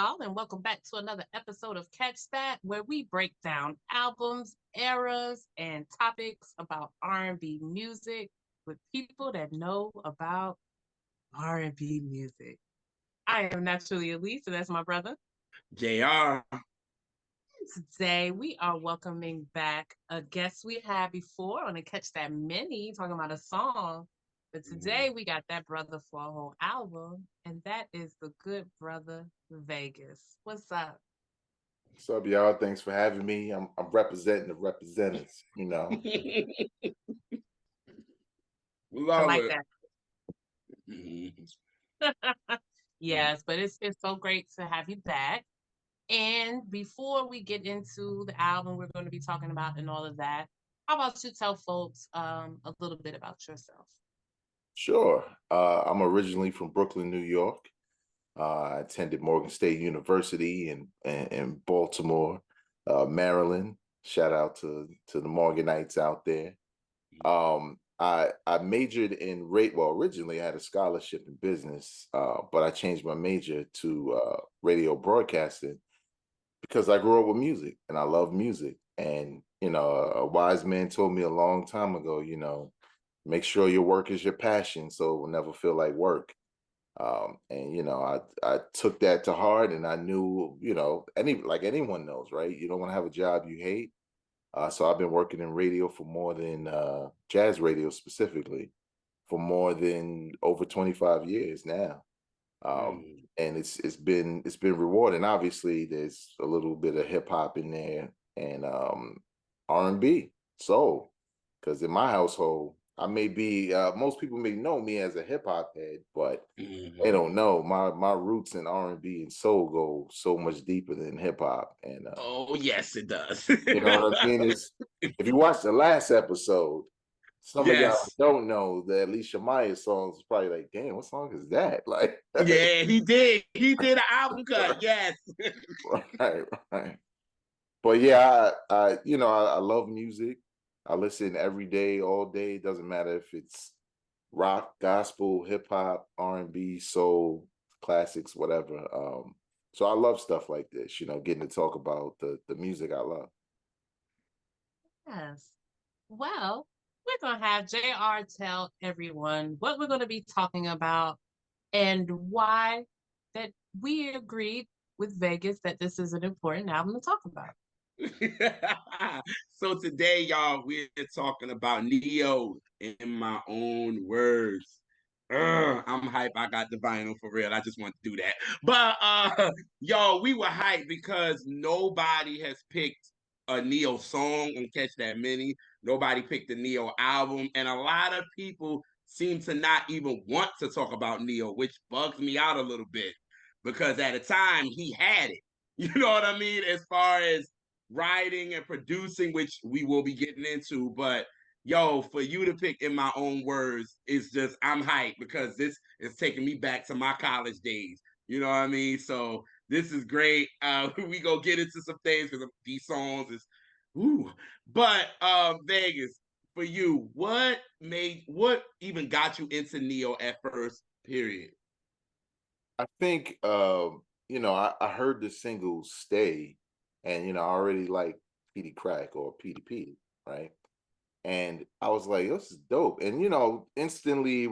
y'all, and welcome back to another episode of Catch That, where we break down albums, eras, and topics about R&B music with people that know about R&B music. I am naturally Elise, and that's my brother. JR. Today, we are welcoming back a guest we had before on the Catch That Mini, talking about a song. But today, we got that brother for a whole album, and that is the good brother Vegas. What's up? What's up, y'all? Thanks for having me. I'm representing the representatives, I Love like it. that. Mhm. Yes, but it's so great to have you back. And before we get into the album we're going to be talking about and all of that, how about you tell folks a little bit about yourself? Sure. I'm originally from Brooklyn, New York. I attended Morgan State University in Baltimore, Maryland. Shout out to the Morganites out there. I majored in well, originally I had a scholarship in business, but I changed my major to radio broadcasting because I grew up with music and I love music. And, a wise man told me a long time ago, make sure your work is your passion so it will never feel like work. And, I took that to heart and I knew, like anyone knows, right? You don't want to have a job you hate. So I've been working in radio for more than jazz radio specifically for more than over 25 years now. And it's been rewarding. Obviously, there's a little bit of hip hop in there and R&B, soul. Because in my household, I may be most people may know me as a hip hop head, but they don't know my roots in R&B and soul go so much deeper than hip hop. And Oh, yes, it does. you know what I mean? Is if you watch the last episode, some of y'all Yes. don't know that Alicia Maya songs is probably like, damn, what song is that? Like, Yeah, he did. He did an album cut. Yes. right, right. But yeah, I love music. I listen every day, all day. It doesn't matter if it's rock, gospel, hip hop, R&B, soul, classics, whatever. So I love stuff like this, getting to talk about the music I love. Yes. Well, we're going to have JR tell everyone what we're going to be talking about and why that we agreed with Vegas that this is an important album to talk about. So today, y'all, we're talking about Neo in my own words. I'm hype. I got the vinyl for real. I just want to do that. But y'all, we were hyped because nobody has picked a Neo song on Catch That Mini. Nobody picked the Neo album, and a lot of people seem to not even want to talk about Neo, which bugs me out a little bit because at a time he had it. You know what I mean? As far as writing and producing, which we will be getting into, but yo, for you to pick in my own words is just I'm hyped because this is taking me back to my college days. You know what I mean? So this is great. We go get into some things because these songs is ooh. But Vegas, for you, what even got you into Neo at first, period? I think I heard the single "Stay," and I already like Petey Crack or Petey Petey, right? And I was like, this is dope. And instantly it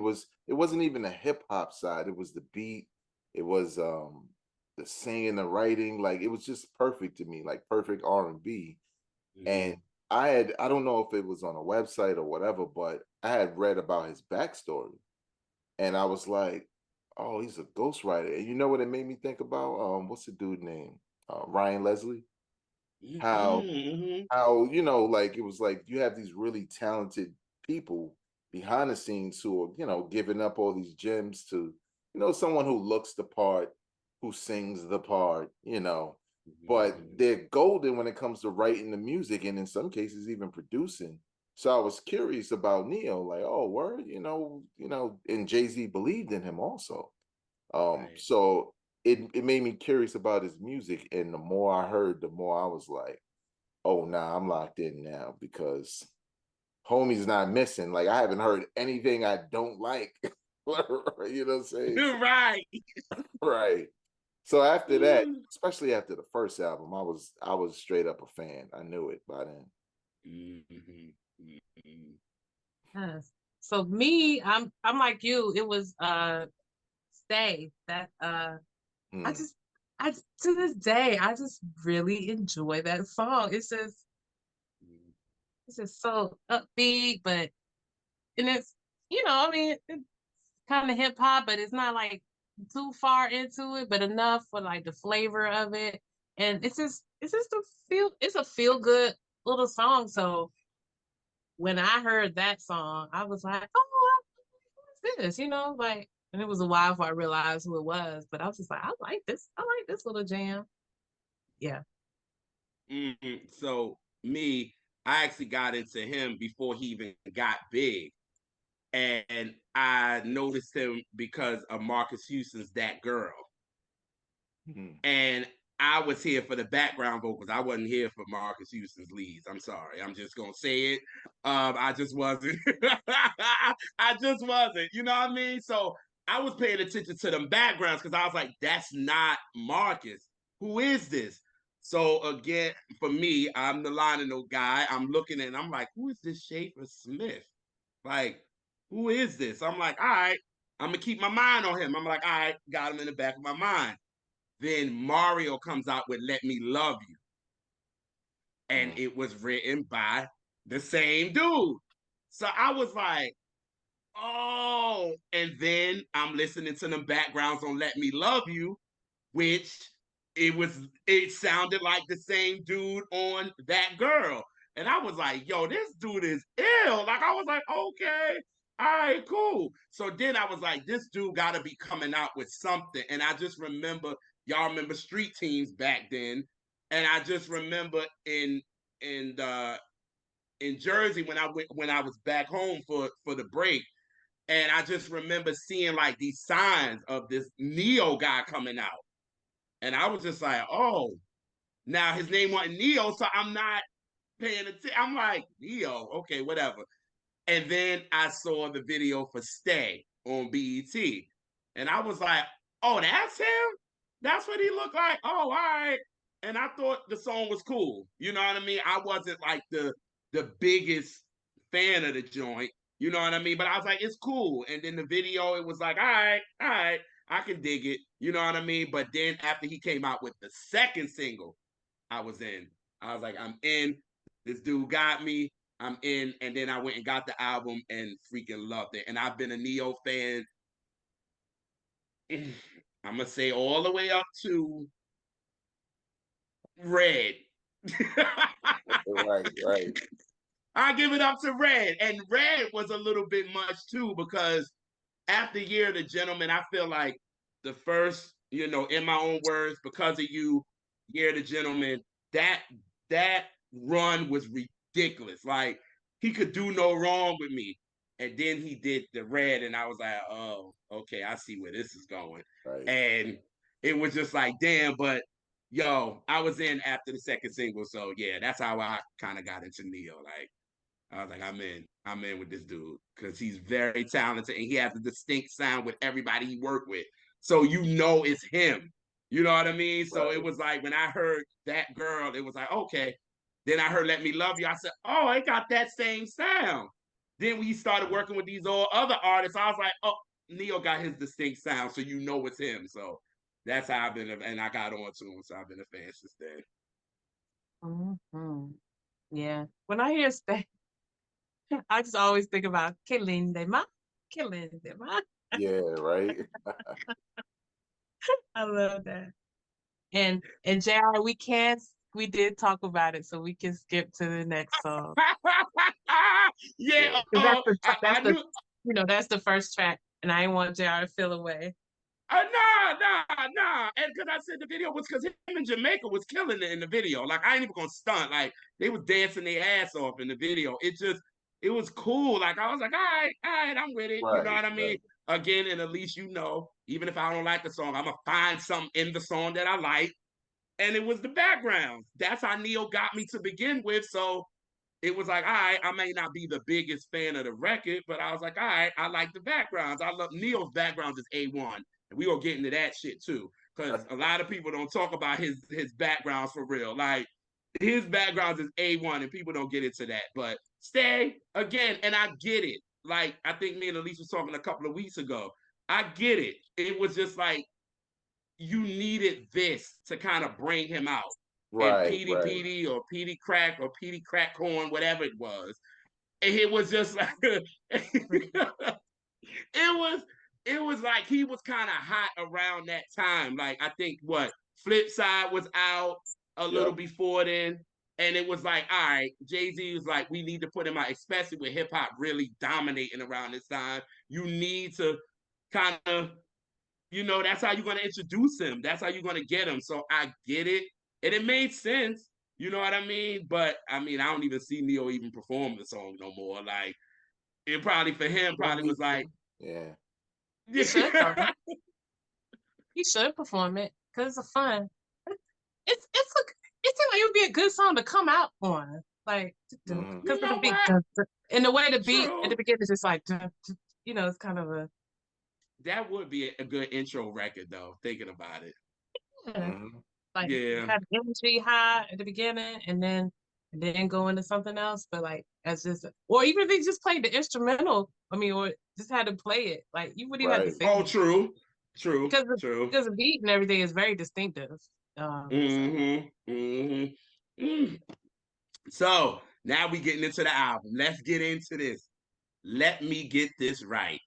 wasn't even the hip hop side. It was the beat. It was the singing, the writing. Like it was just perfect to me, like perfect R&B. And I don't know if it was on a website or whatever, but I had read about his backstory. And I was like, oh, he's a ghostwriter. And you know what it made me think about? What's the dude name? Ryan Leslie. How like it was like you have these really talented people behind the scenes who are giving up all these gems to someone who looks the part, who sings the part, but they're golden when it comes to writing the music and in some cases even producing. So I was curious about Neo, like, oh, word, and Jay-Z believed in him also. So it made me curious about his music, and the more I heard, the more I was like, oh, nah, I'm locked in now because homie's not missing. Like I haven't heard anything I don't like. You know what I'm saying? Right. Right. So after that, especially after the first album, I was straight up a fan. I knew it by then. Mm-hmm. Mm-hmm. Yes. So me, I'm like you. It was Stay that I Mm. just I to this day I just really enjoy that song. It's just so upbeat, but and it's I mean it's kind of hip hop, but it's not like too far into it, but enough for like the flavor of it. And it's just a feel good little song. So when I heard that song, I was like, oh, what's this? Like, and it was a while before I realized who it was, but I was just like, I like this. I like this little jam. Yeah. Mm-hmm. So me, I actually got into him before he even got big. And I noticed him because of Marcus Houston's That Girl. Mm. And I was here for the background vocals. I wasn't here for Marcus Houston's leads. I'm sorry. I'm just gonna say it. I just wasn't. I just wasn't. You know what I mean? So I was paying attention to them backgrounds because I was like, that's not Marcus. Who is this? So again, for me, I'm the Lionel guy. I'm looking and I'm like, who is this Schaefer Smith? Like, who is this? I'm like, all right, I'm gonna keep my mind on him. I'm like, all right, got him in the back of my mind. Then Mario comes out with Let Me Love You. And Mm. it was written by the same dude. So I was like, oh. And then I'm listening to them backgrounds on Let Me Love You, which it sounded like the same dude on That Girl. And I was like, yo, this dude is ill. Like, I was like, okay, all right, cool. So then I was like, this dude got to be coming out with something. And I just remember, y'all remember Street Teams back then. And I just remember in in Jersey when I was back home for the break. And I just remember seeing like these signs of this Neo guy coming out. And I was just like, oh, now his name wasn't Neo, so I'm not paying attention. I'm like, Neo, okay, whatever. And then I saw the video for Stay on BET. And I was like, oh, that's him? That's what he looked like? Oh, all right. And I thought the song was cool. You know what I mean? I wasn't like the biggest fan of the joint. You know what I mean? But I was like, it's cool. And then the video, it was like, all right, I can dig it. You know what I mean? But then after he came out with the second single, I was in. I was like, I'm in. This dude got me. I'm in. And then I went and got the album and freaking loved it. And I've been a Neo fan. I'm gonna say all the way up to Red. Right, right. I give it up to Red. And Red was a little bit much too, because after Year of the Gentleman, I feel like the first, in my own words, Because of You, Year of the Gentleman, that that run was ridiculous. Like, he could do no wrong with me. And then he did the Red, and I was like, oh, okay, I see where this is going. Right. And it was just like, damn, but yo, I was in after the second single. So yeah, that's how I kind of got into Neo. Like, I was like, I'm in with this dude because he's very talented and he has a distinct sound with everybody he worked with. So it's him. You know what I mean? So it Right. was like when I heard That Girl, it was like, okay. Then I heard Let Me Love You. I said, oh, it got that same sound. Then we started working with these all other artists. I was like, oh, Neo got his distinct sound, so it's him. So that's how I've been, and I got on to him, so I've been a fan since then. Hmm. Yeah. When I hear Stay, I just always think about killing them, killing them. Yeah, right. I love that. And JR, we did talk about it, so we can skip to the next song. Yeah, Yeah. Because I knew. that's the first track, and I didn't want JR to feel away. Nah. And because I said the video was because him in Jamaica was killing it in the video. Like, I ain't even gonna stunt. Like, they was dancing their ass off in the video. It was cool. Like, I was like, all right, I'm with it. You know Right, what I mean? right. Again, and at least even if I don't like the song, I'm gonna find something in the song that I like. And it was the background. That's how Neil got me to begin with. So it was like, all right, I may not be the biggest fan of the record, but I was like, all right, I like the backgrounds. I love Neil's backgrounds is A1. And we gonna get into that shit too. because a lot of people don't talk about his backgrounds for real. Like his background is A1 and people don't get into that. But Stay, again, and I get it. Like I think me and Elise was talking a couple of weeks ago. I get it. It was just like you needed this to kind of bring him out. And Right, Petey right. Petey or Petey Crack or Petey Crack Corn, whatever it was. And it was just like it was like he was kind of hot around that time. Like I think what Flip Side was out a little Yep. before then. And it was like, all right, Jay-Z was like, we need to put him out, especially with hip hop really dominating around this time. You need to kind of, that's how you're going to introduce him. That's how you're going to get him. So I get it. And it made sense. You know what I mean? But I mean, I don't even see Neo even perform the song no more. Like, it probably for him Don't probably need was like, to. Yeah. He should though. He should perform it because it's a fun. It seems like it would be a good song to come out on, like Mhm. because you of the know beat. what? And the way the beat at the True. beginning is just like, it's kind of a That would be a good intro record, though, thinking about it. yeah, Mhm. like Yeah. have energy high at the beginning, and then go into something else. But like as just, or even if they just played the instrumental, I mean, or just had to play it, like you wouldn't even have to Right. sing Oh, it true. True. because True. the beat and everything is very distinctive. So Mm-hmm. Mm-hmm. Mm. So now we getting into the album. Let's get into this. Let me get this right.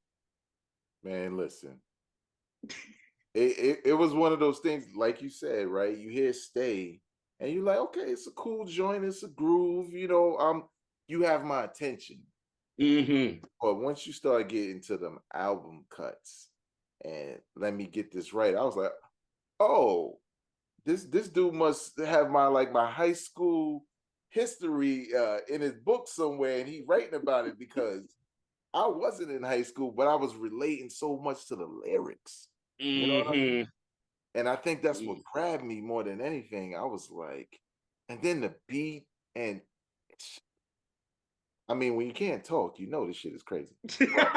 Man, listen. It was one of those things, like you said, right? You hear Stay, and you're like, okay, it's a cool joint, it's a groove, you have my attention. Mm-hmm. But once you start getting to them album cuts and let me get this right, I was like, oh, this dude must have my high school history in his book somewhere, and he writing about it because I wasn't in high school, but I was relating so much to the lyrics. You know what I mean? Mm-hmm. And I think that's what grabbed me more than anything. I was like, and then the beat, and I mean, when you can't talk, this shit is crazy. All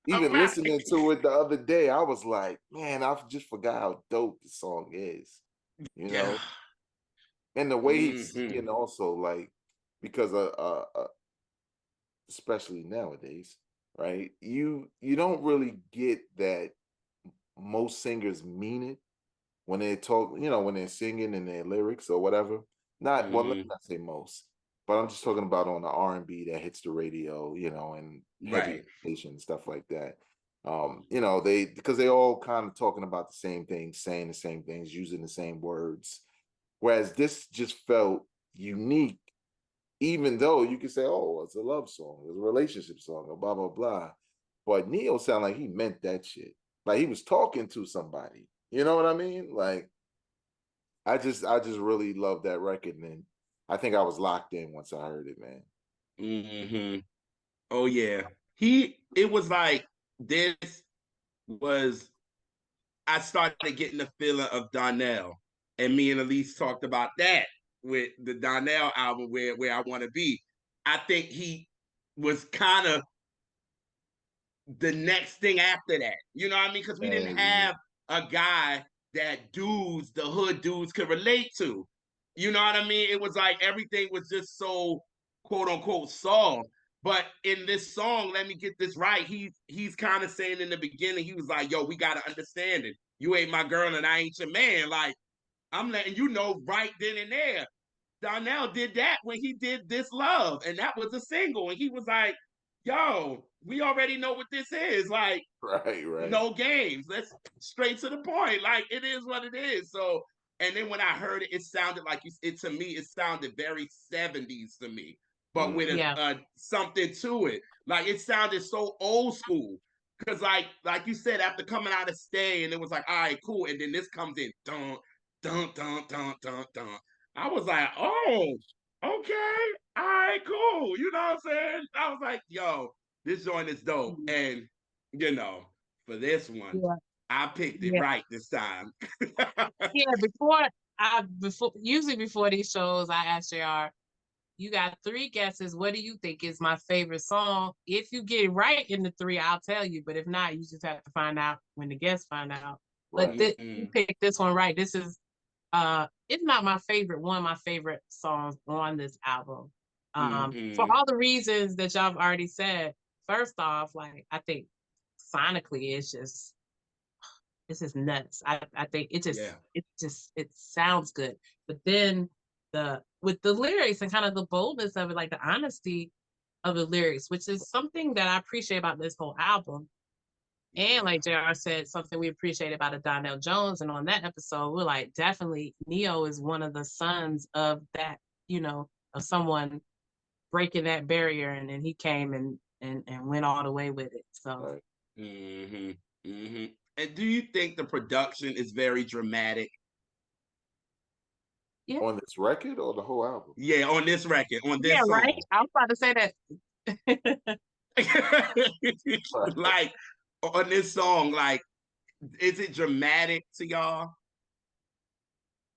Even right. listening to it the other day, I was like, man, I just forgot how dope the song is, you Yeah. know? And the way he's Mm-hmm. singing also, like, because especially nowadays, right? You don't really get that most singers mean it when they talk, when they're singing in their lyrics or whatever. Not well, let me Mm-hmm. not say most, but I'm just talking about on the R&B that hits the radio, and heavy Right. rotation and stuff like that. They because they all kind of talking about the same things, saying the same things, using the same words. Whereas this just felt unique, even though you could say, "Oh, it's a love song, it's a relationship song," or blah blah blah. But Neo sounded like he meant that shit. Like he was talking to somebody. You know what I mean? Like I just really love that record, and I think I was locked in once I heard it, man. Mm-hmm. Oh yeah. It was like this was I started getting the feeling of Donnell. And me and Elise talked about that with the Donnell album where I want to be. I think he was kind of the next thing after that. You know what I mean? Because we didn't And have a guy that the hood dudes could relate to. You know what I mean? It was like everything was just so quote unquote soft. But in this song, let me get this right. He's kind of saying in the beginning, he was like, yo, we gotta understand it. You ain't my girl and I ain't your man. Like, I'm letting you know right then and there. Donnell did that when he did This Love, and that was a single. And he was like, yo, we already know what this is. Like, right, right. no games. Let's straight to the point. Like, it is what it is. So, and then when I heard it, it sounded like to me, it sounded very 70s to me, but with Mm-hmm. yeah, something to it. Like, it sounded so old school. Cause like you said, after coming out of Stay, and it was like, all right, cool. And then this comes in, dun, dun, dun, dun, dun, dun. I was like, oh, okay, all right, cool. You know what I'm saying? I was like, yo, this joint is dope. And, you know, for this one, yeah, I picked it yeah, right this time. yeah. Before usually before these shows, I ask JR, you got three guesses. What do you think is my favorite song? If you get it right in the three, I'll tell you. But if not, you just have to find out when the guests find out. But Right. you picked this one right. This is if not my favorite, one of my favorite songs on this album. For all the reasons that y'all have already said. First off, like I think sonically it's just nuts. I think it sounds good. But then with the lyrics and kind of the boldness of it, like the honesty of the lyrics, which is something that I appreciate about this whole album. And like JR said, something we appreciate about a Donnell Jones. And on that episode, we're like, definitely Neo is one of the sons of that, of someone breaking that barrier. And then he came and went all the way with it. So Right. And do you think the production is very dramatic? yeah. On this record or the whole album? Yeah, on this record, on this song. Right. I was about to say that. Like on this song, like, is it dramatic to y'all?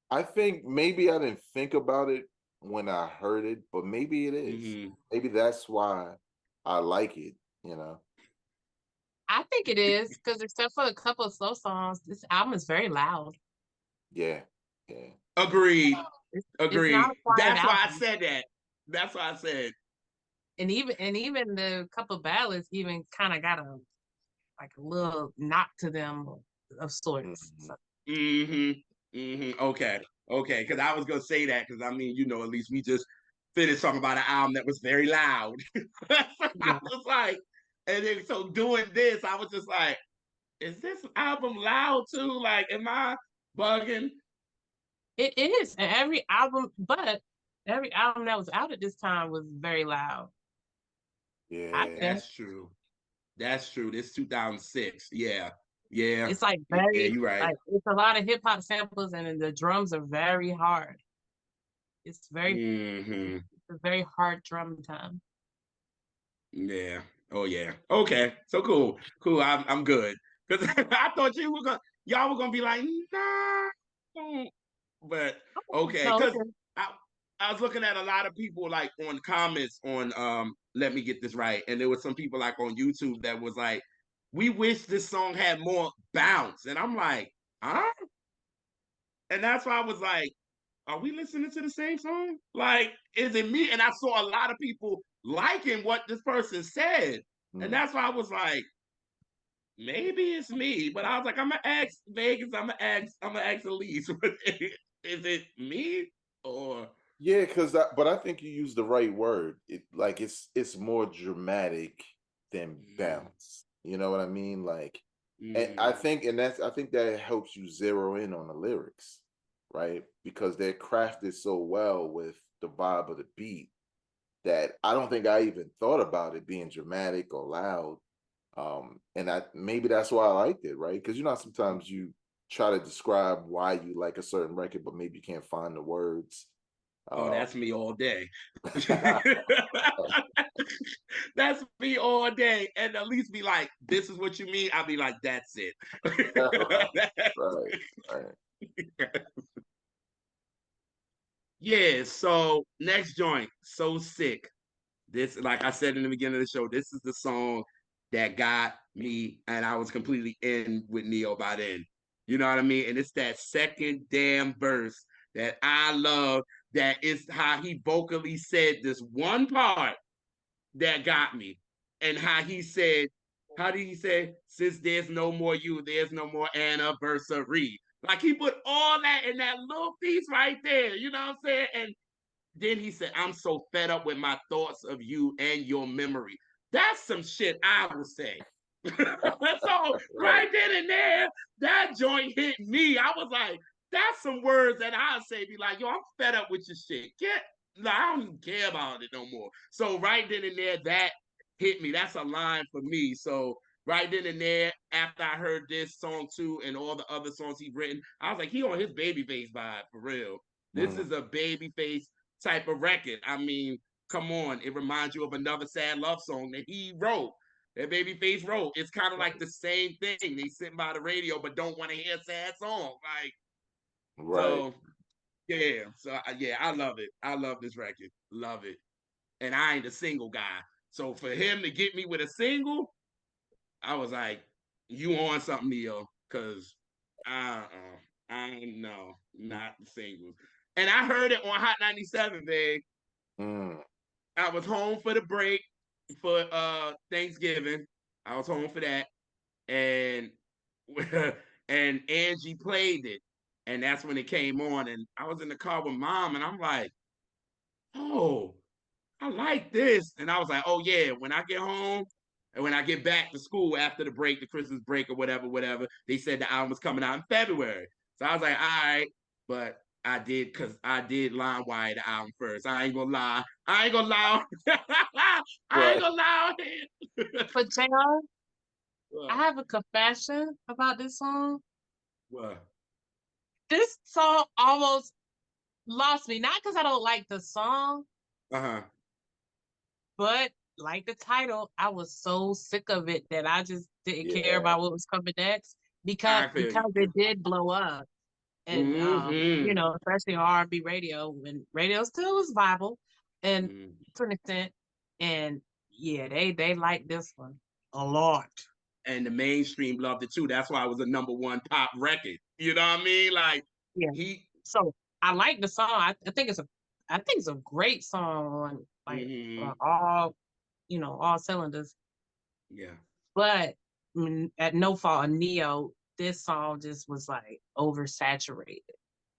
I think maybe I didn't think about it when I heard it, but maybe it is. Maybe that's why I like it, you know. I think it is because except for a couple of slow songs, this album is very loud. Yeah. Yeah. Agreed. It's not a quiet That's why I album. said that. That's why I said. And even the couple of ballads even kind of got a little knock to them of sorts. Okay. Because I was gonna say that because I mean, at least we just finished talking about an album that was very loud. I was like, and then so doing this, I was just like, is this album loud too? Like, am I bugging? It is. And every album that was out at this time was very loud. Yeah. That's true. That's true. This 2006. Yeah. Yeah. It's like Yeah, very, you're right. like, it's a lot of hip hop samples and the drums are very hard. It's it's a very hard drum time. Yeah. Oh yeah. Okay. So cool. I'm good. Because I thought y'all were gonna be like, nah. But okay. No, Because okay. I was looking at a lot of people like on comments on let me get this right. And there was some people like on YouTube that was like, we wish this song had more bounce. And I'm like, huh? And that's why I was like, are we listening to the same song? Like, is it me? And I saw a lot of people liking what this person said. And that's why I was like, maybe it's me. But I was like, I'm gonna ask Vegas, I'm gonna ask Elise. Is it me? Or Yeah, but I think you used the right word. It's more dramatic than bounce. You know what I mean? Like, and I think that helps you zero in on the lyrics, right? Because they're crafted so well with the vibe of the beat that I don't think I even thought about it being dramatic or loud. And maybe that's why I liked it, right? Because sometimes you try to describe why you like a certain record, but maybe you can't find the words. oh, that's me all day. That's me all day. And at least be like, this is what you mean. I'll be like, that's it. Right. Yeah, so next joint, So Sick. This, like I said in the beginning of the show, this is the song that got me, and I was completely in with Neo by then. You know what I mean? And it's that second damn verse that I love. That is how he vocally said this one part that got me, and how he said, how did he say? Since there's no more you, there's no more anniversary. Like he put all that in that little piece right there. You know what I'm saying? And then he said, I'm so fed up with my thoughts of you and your memory. That's some shit I would say. So right then and there, that joint hit me. I was like, that's some words that I'd say, be like, yo, I'm fed up with your shit. I don't even care about it no more. So right then and there, that hit me. That's a line for me. So right then and there, after I heard this song too and all the other songs he's written, I was like, he on his Babyface vibe for real. This is a Babyface type of record. I mean, come on, it reminds you of another sad love song that he wrote. That Babyface wrote. It's kind of like the same thing. They sitting by the radio but don't want to hear sad songs. Like, so yeah. So yeah, I love it. I love this record. Love it. And I ain't a single guy. So for him to get me with a single, I was like, you on something, Neo. Cause I know, not the singles. And I heard it on Hot 97, babe. Mm. I was home for the break for Thanksgiving. I was home for that. And and Angie played it. And that's when it came on. And I was in the car with mom, and I'm like, oh, I like this. And I was like, oh yeah, when I get home and when I get back to school after the break, the Christmas break or whatever, they said the album was coming out in February. So I was like, all right, but I did line wire the album first. I ain't gonna lie. I ain't gonna lie. I ain't Right. gonna lie. But JR, I What? have a confession about this song. What? This song almost lost me. Not because I don't like the song, Uh-huh. but like the title, I was so sick of it that I just didn't care Yeah. about what was coming next because I feel you. it did blow up. And you Mm-hmm. know, especially on R&B radio when radio still was viable and Mm-hmm. to an extent. And yeah, they like this one a lot. And the mainstream loved it too. That's why it was a number one pop record. You know what I mean? Like Yeah. he So I like the song. I think it's a great song on like mm-hmm. all all cylinders. Yeah. But at no fault of Neo, this song just was like oversaturated.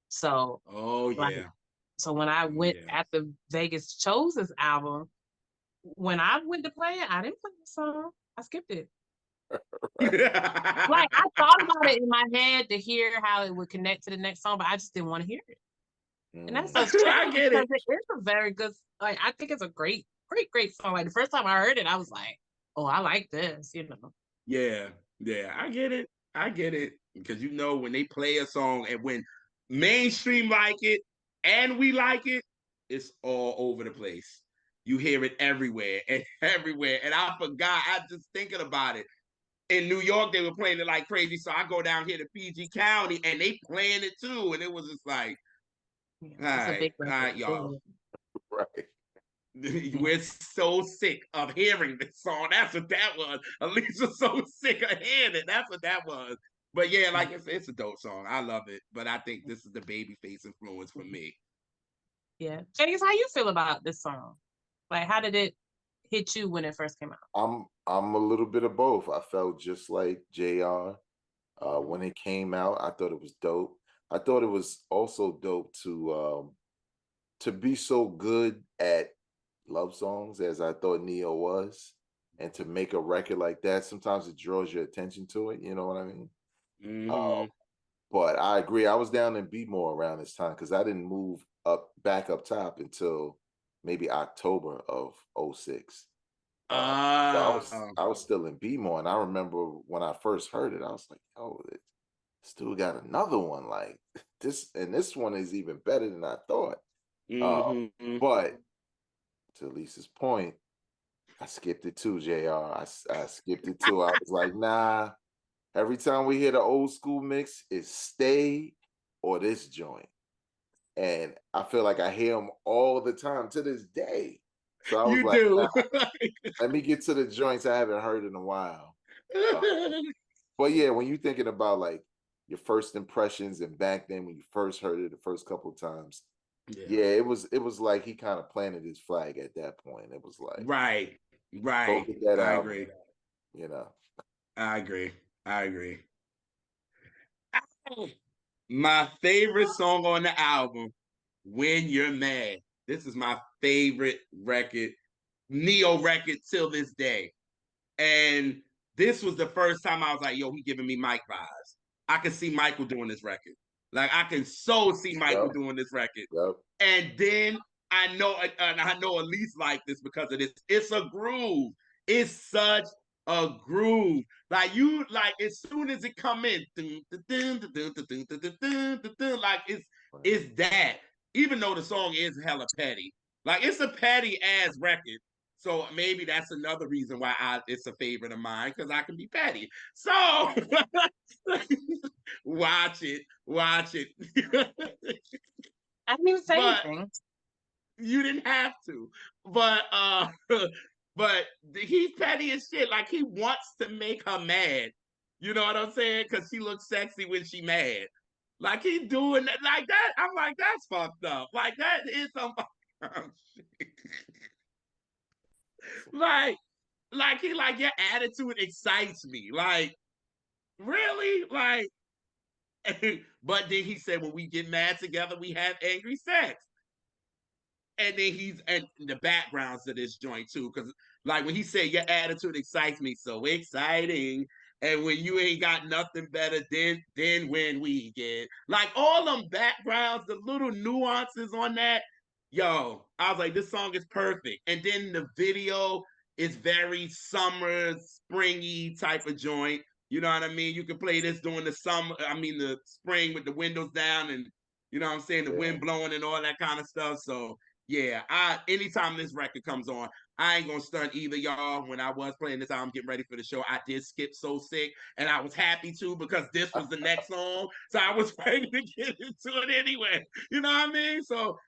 So Oh like yeah. so when I Oh went yeah. after Vegas chose this album, when I went to play it, I didn't play the song. I skipped it. Like I thought about it in my head to hear how it would connect to the next song, but I just didn't want to hear it. And that's a Mm. shame I get because it. it is a very good, like, I think it's a great song. Like, the first time I heard it, I was like, oh, I like this, you know. Yeah. Yeah. I get it. I get it. Because when they play a song and when mainstream like it and we like it, it's all over the place. You hear it everywhere and everywhere. And I forgot. I just thinking about it. In New York, they were playing it like crazy. So I go down here to PG County and they playing it too. And it was just like, Yeah, it's a big all record. right, y'all. Right. Yeah. We're so sick of hearing this song. That's what that was. Alicia's so sick of hearing it. That's what that was. But yeah, like it's a dope song. I love it. But I think this is the babyface influence for me. Yeah. Vegas, how you feel about this song? Like, how did it hit you when it first came out? I'm a little bit of both. I felt just like JR. When it came out, I thought it was dope. I thought it was also dope to be so good at love songs as I thought Neo was, and to make a record like that. Sometimes it draws your attention to it. You know what I mean? Uh, Mm-hmm. but I agree. I was down in Beatmore around this time because I didn't move back up top until maybe October of '06. So Oh, I was still in Bmore, and I remember when I first heard it, I was like, "Oh, it still got another one like this, and this one is even better than I thought." Uh, mm-hmm. but to Lisa's point, I skipped it too, Jr. I skipped it too. I was like, "Nah." Every time we hear the old school mix, it's "Stay" or this joint, and I feel like I hear them all the time to this day. So I was You like, "Nah, do. let me get to the joints I haven't heard in a while." Uh, but yeah, when you're thinking about like your first impressions and back then when you first heard it the first couple of times, Yeah. yeah, it was like he kind of planted his flag at that point. It was like, Right. go Right. get that I album, agree. you know. I agree. I agree. My favorite song on the album, When You're Mad. This is my favorite record, Neo record till this day. And this was the first time I was like, yo, he giving me Mike vibes. I can see Michael doing this record. Like I can so see Michael Yep, doing this record. yep. And then I know Elise like this because of this. It's a groove. It's such a groove. Like you, like as soon as it come in, like Right. it's that. Even though the song is hella petty, like it's a petty ass record. So maybe that's another reason why it's a favorite of mine because I can be petty. So watch it. I didn't even say But anything. you didn't have to. But but he's petty as shit. Like he wants to make her mad. You know what I'm saying? Because she looks sexy when she mad. Like he doing that like that. I'm like, that's fucked up. Like that is some like he like your attitude excites me. Like, really? Like but then he said when we get mad together, we have angry sex. And then he's and the backgrounds of this joint too, because like when he said your attitude excites me, so exciting. And when you ain't got nothing better, then when we get like all them backgrounds, the little nuances on that, yo, I was like, this song is perfect. And then the video is very summer, springy type of joint. You know what I mean? You can play this during the summer, I mean the spring with the windows down and you know what I'm saying, the Yeah. wind blowing and all that kind of stuff. So yeah, anytime this record comes on, I ain't gonna stunt either, y'all. When I was playing this album, getting ready for the show, I did skip So Sick, and I was happy to because this was the next song. So I was ready to get into it anyway. You know what I mean? So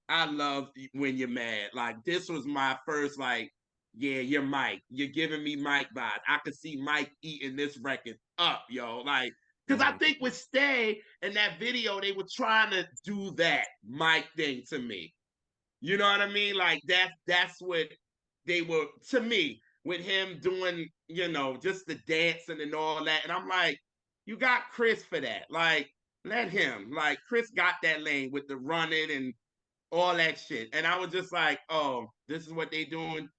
I love When You're Mad. Like this was my first like, yeah, you're Mike. You're giving me Mike vibes. I could see Mike eating this record up, yo. Like because I think with Stay in that video, they were trying to do that Mike thing to me. You know what I mean? Like that's what they were to me with him doing, you know, just the dancing and all that. And I'm like, you got Chris for that. Like, let him. Like Chris got that lane with the running and all that shit. And I was just like, oh, this is what they doing,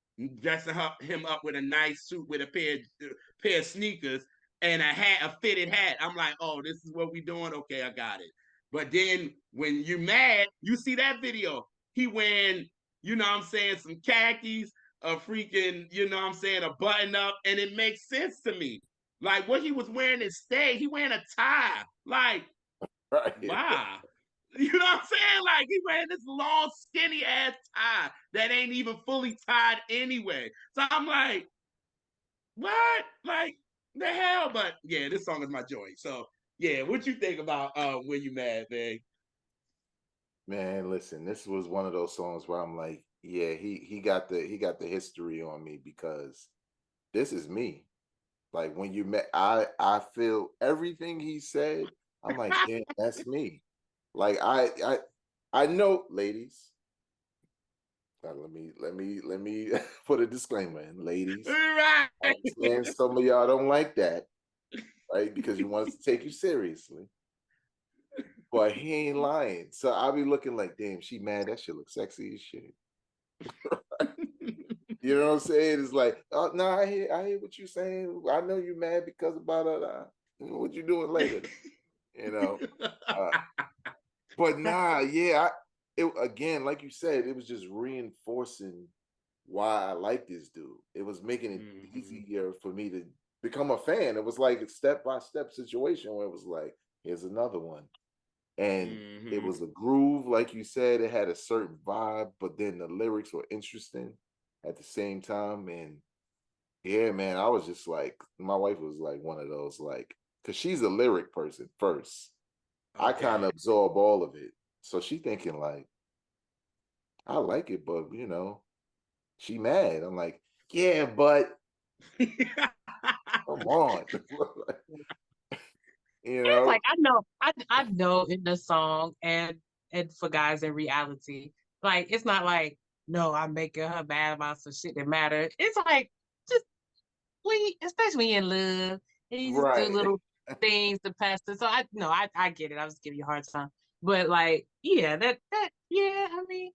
dressing him up with a nice suit with a pair of sneakers and a hat, a fitted hat. I'm like, oh, this is what we doing. Okay, I got it. But then when you're mad, you see that video. He wearing, you know what I'm saying, some khakis, a freaking, you know what I'm saying, a button up, and it makes sense to me. Like what he was wearing in Stay, he wearing a tie. Like, Right. wow. You know what I'm saying? Like he wearing this long, skinny ass tie that ain't even fully tied anyway. So I'm like, what? Like the hell? But yeah, this song is my joy. So yeah, what you think about When You Mad, man? Man, listen, this was one of those songs where I'm like, yeah, he got the history on me because this is me. Like when you met, I feel everything he said. I'm like, damn, that's me. Like I know, ladies. Let me put a disclaimer in, ladies. Right. I understand some of y'all don't like that, right? Because you want us to take you seriously. But he ain't lying. So I'll be looking like, damn, she mad. That shit looks sexy as shit. You know what I'm saying? It's like, oh no, I hear what you're saying. I know you mad because of blah blah blah. What you doing later? You know. But nah, yeah. It again, like you said, it was just reinforcing why I like this dude. It was making it easier for me to become a fan. It was like a step-by-step situation where it was like, here's another one. And it was a groove, like you said, it had a certain vibe, but then the lyrics were interesting at the same time. And yeah, man, I was just like, my wife was like one of those, like, because she's a lyric person first. I kind of absorb all of it. So she thinking like, I like it, but you know, she mad. I'm like, yeah, but come on. You It's know? like I know in the song and for guys in reality, like it's not like no, I'm making her mad about some shit that matter. It's like just especially when you're in love and you just do Right. little things to pass it. So I get it. I was just giving you a hard time. But like, yeah, that yeah, I mean,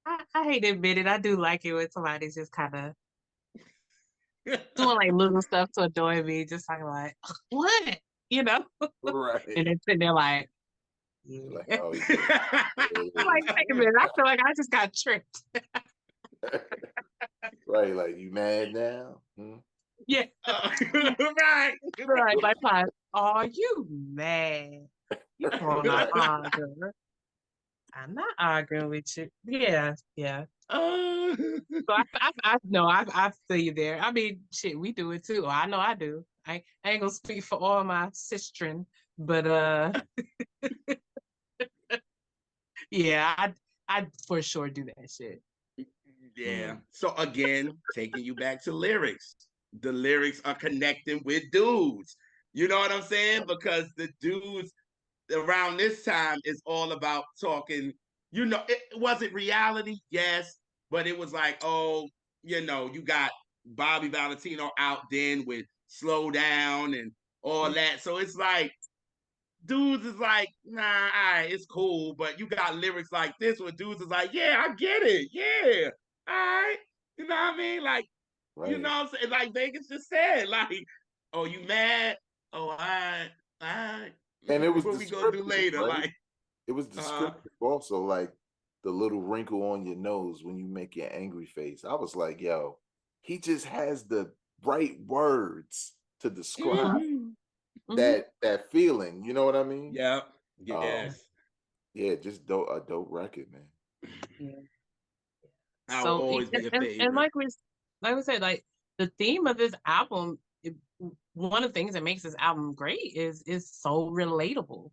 I hate to admit it. I do like it when somebody's just kind of doing like little stuff to annoy me, just talking like, what? You know? Right. And then sitting there like, Like, yeah. oh yeah. I'm like, wait a minute, I feel like I just got tricked. Right, like you mad now? Hmm? Yeah. Right. Right. Like, are you mad? You wanna argue? I'm not arguing with you. Yeah, yeah. So I no, I feel you there. I mean, shit, we do it too. I know I do. I ain't gonna speak for all my sistren, but yeah, I for sure do that shit. Yeah. So again, taking you back to lyrics. the lyrics are connecting with dudes. You know what I'm saying? Because the dudes around this time is all about talking. It wasn't reality, yes, but it was like, oh, you got Bobby Valentino out then with Slow Down and all that. So it's like dudes is like, nah, all right, it's cool, but you got lyrics like this where dudes is like, yeah, I get it, yeah, all right, you know what I mean? Like, you know Right. what I'm saying? Like Vegas just said, like, oh, you mad? Oh, all right. And it was What we gonna do descriptive, later? right? Like, It was descriptive also, like the little wrinkle on your nose when you make your angry face. I was like, yo, he just has the right words to describe mm-hmm. that feeling. You know what I mean? Yeah, Um, yes. yeah, just a dope record, man. Yeah. I will So always be a and favorite. like we said, like the theme of this album, one of the things that makes this album great is so relatable,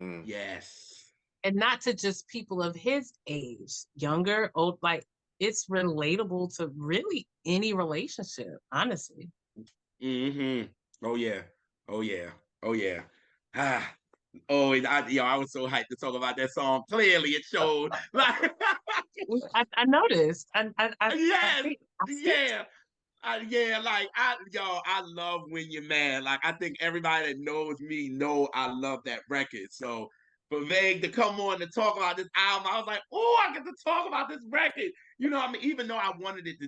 Mm. Yes. and not to just people of his age, younger, old, like it's relatable to really any relationship, honestly. Mm-hmm. Oh yeah. Oh yeah. Oh yeah. Ah. Oh, I was so hyped to talk about that song. Clearly, it showed. Like, I noticed. yes, I see. yeah. Yeah, like I love When You're Mad. Like I think everybody that knows me know I love that record. So for Vague to come on to talk about this album, I was like, oh, I get to talk about this record. You know, what I mean, even though I wanted it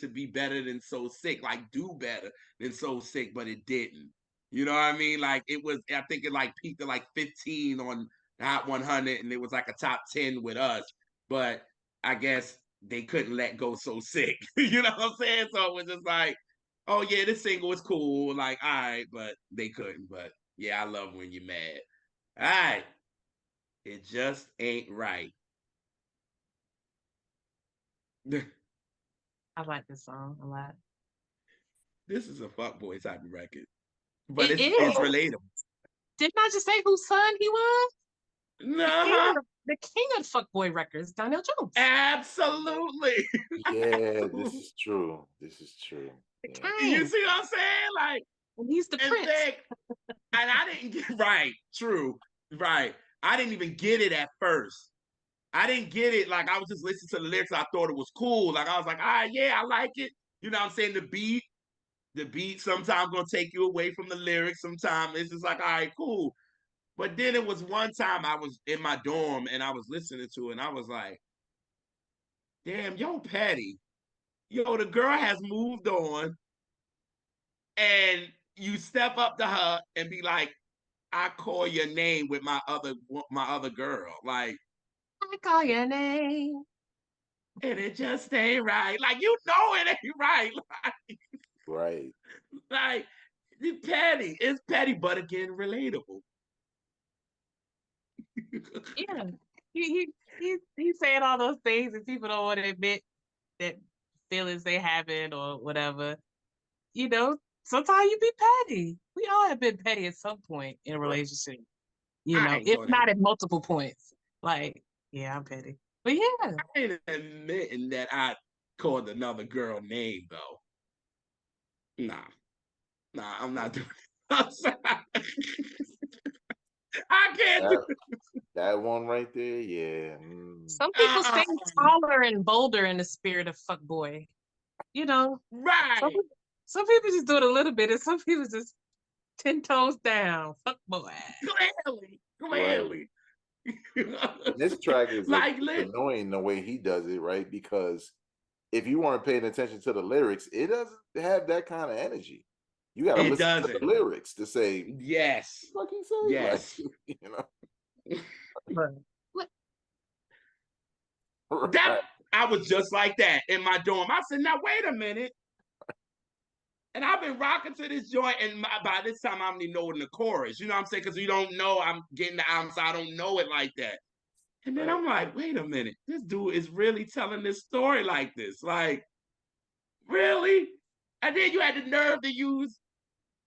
to be better than So Sick, like do better than So Sick, but it didn't. You know what I mean? Like it was, I think it like peaked at like 15 on Hot 100, and it was like a top 10 with us. But I guess they couldn't let go So Sick. You know what I'm saying? So it was just like, oh yeah, this single was cool. Like, all right, but they couldn't. But yeah, I love When You're Mad. All right. It just ain't right. This I like this song a lot. is a fuckboy type of record. But It it's is. relatable. Didn't I just say whose son he was? Uh-huh. The king of fuckboy records, Donnell Jones. Absolutely. Yeah, this Absolutely. is true. This is true. The Yeah. You king. see what I'm saying? Like, And he's the in prince. fact, and I didn't get right. True. Right. I didn't even get it at first. I didn't get it. Like I was just listening to the lyrics. I thought it was cool. Like I was like, yeah, I like it. You know what I'm saying? The beat sometimes gonna take you away from the lyrics. Sometimes it's just like, all right, cool. But then it was one time I was in my dorm and I was listening to it and I was like, damn, yo, Patty, yo, the girl has moved on, and you step up to her and be like, I call your name with my other girl. Like, I call your name. and it just ain't right. Like, you know it ain't right. Right. Like it's petty. It's petty, but again, relatable. Yeah. He's saying all those things and people don't want to admit that feelings they having or whatever. You know, sometimes you be petty. We all have been petty at some point in a Right. relationship. You I know, ain't if gonna not at multiple points. Like, yeah, I'm petty. But yeah. I ain't admitting that I called another girl name though. Nah. Nah, I'm not doing it. I can't do That that one right there, yeah. Mm. Some people it. stand taller and bolder in the spirit of fuckboy. You know, some Right. people, some people just do it a little bit, and some people just 10 toes down. Fuck boy. Clearly. Right. Clearly. And this track is Like it's annoying the way he does it, right? Because if you weren't paying attention to the lyrics, it doesn't have that kind of energy. You got to it listen to doesn't. the lyrics to say, Yes. what he say? Like, Yes. you know, What? That right, I was just like that in my dorm. I said, now wait a minute. And I've been rocking to this joint, and by this time I'm only knowing the chorus. You know what I'm saying? Because you don't know I'm getting the album, so I don't know it like that. And then right. I'm like, wait a minute, this dude is really telling this story like this. Like, really? And then you had the nerve to use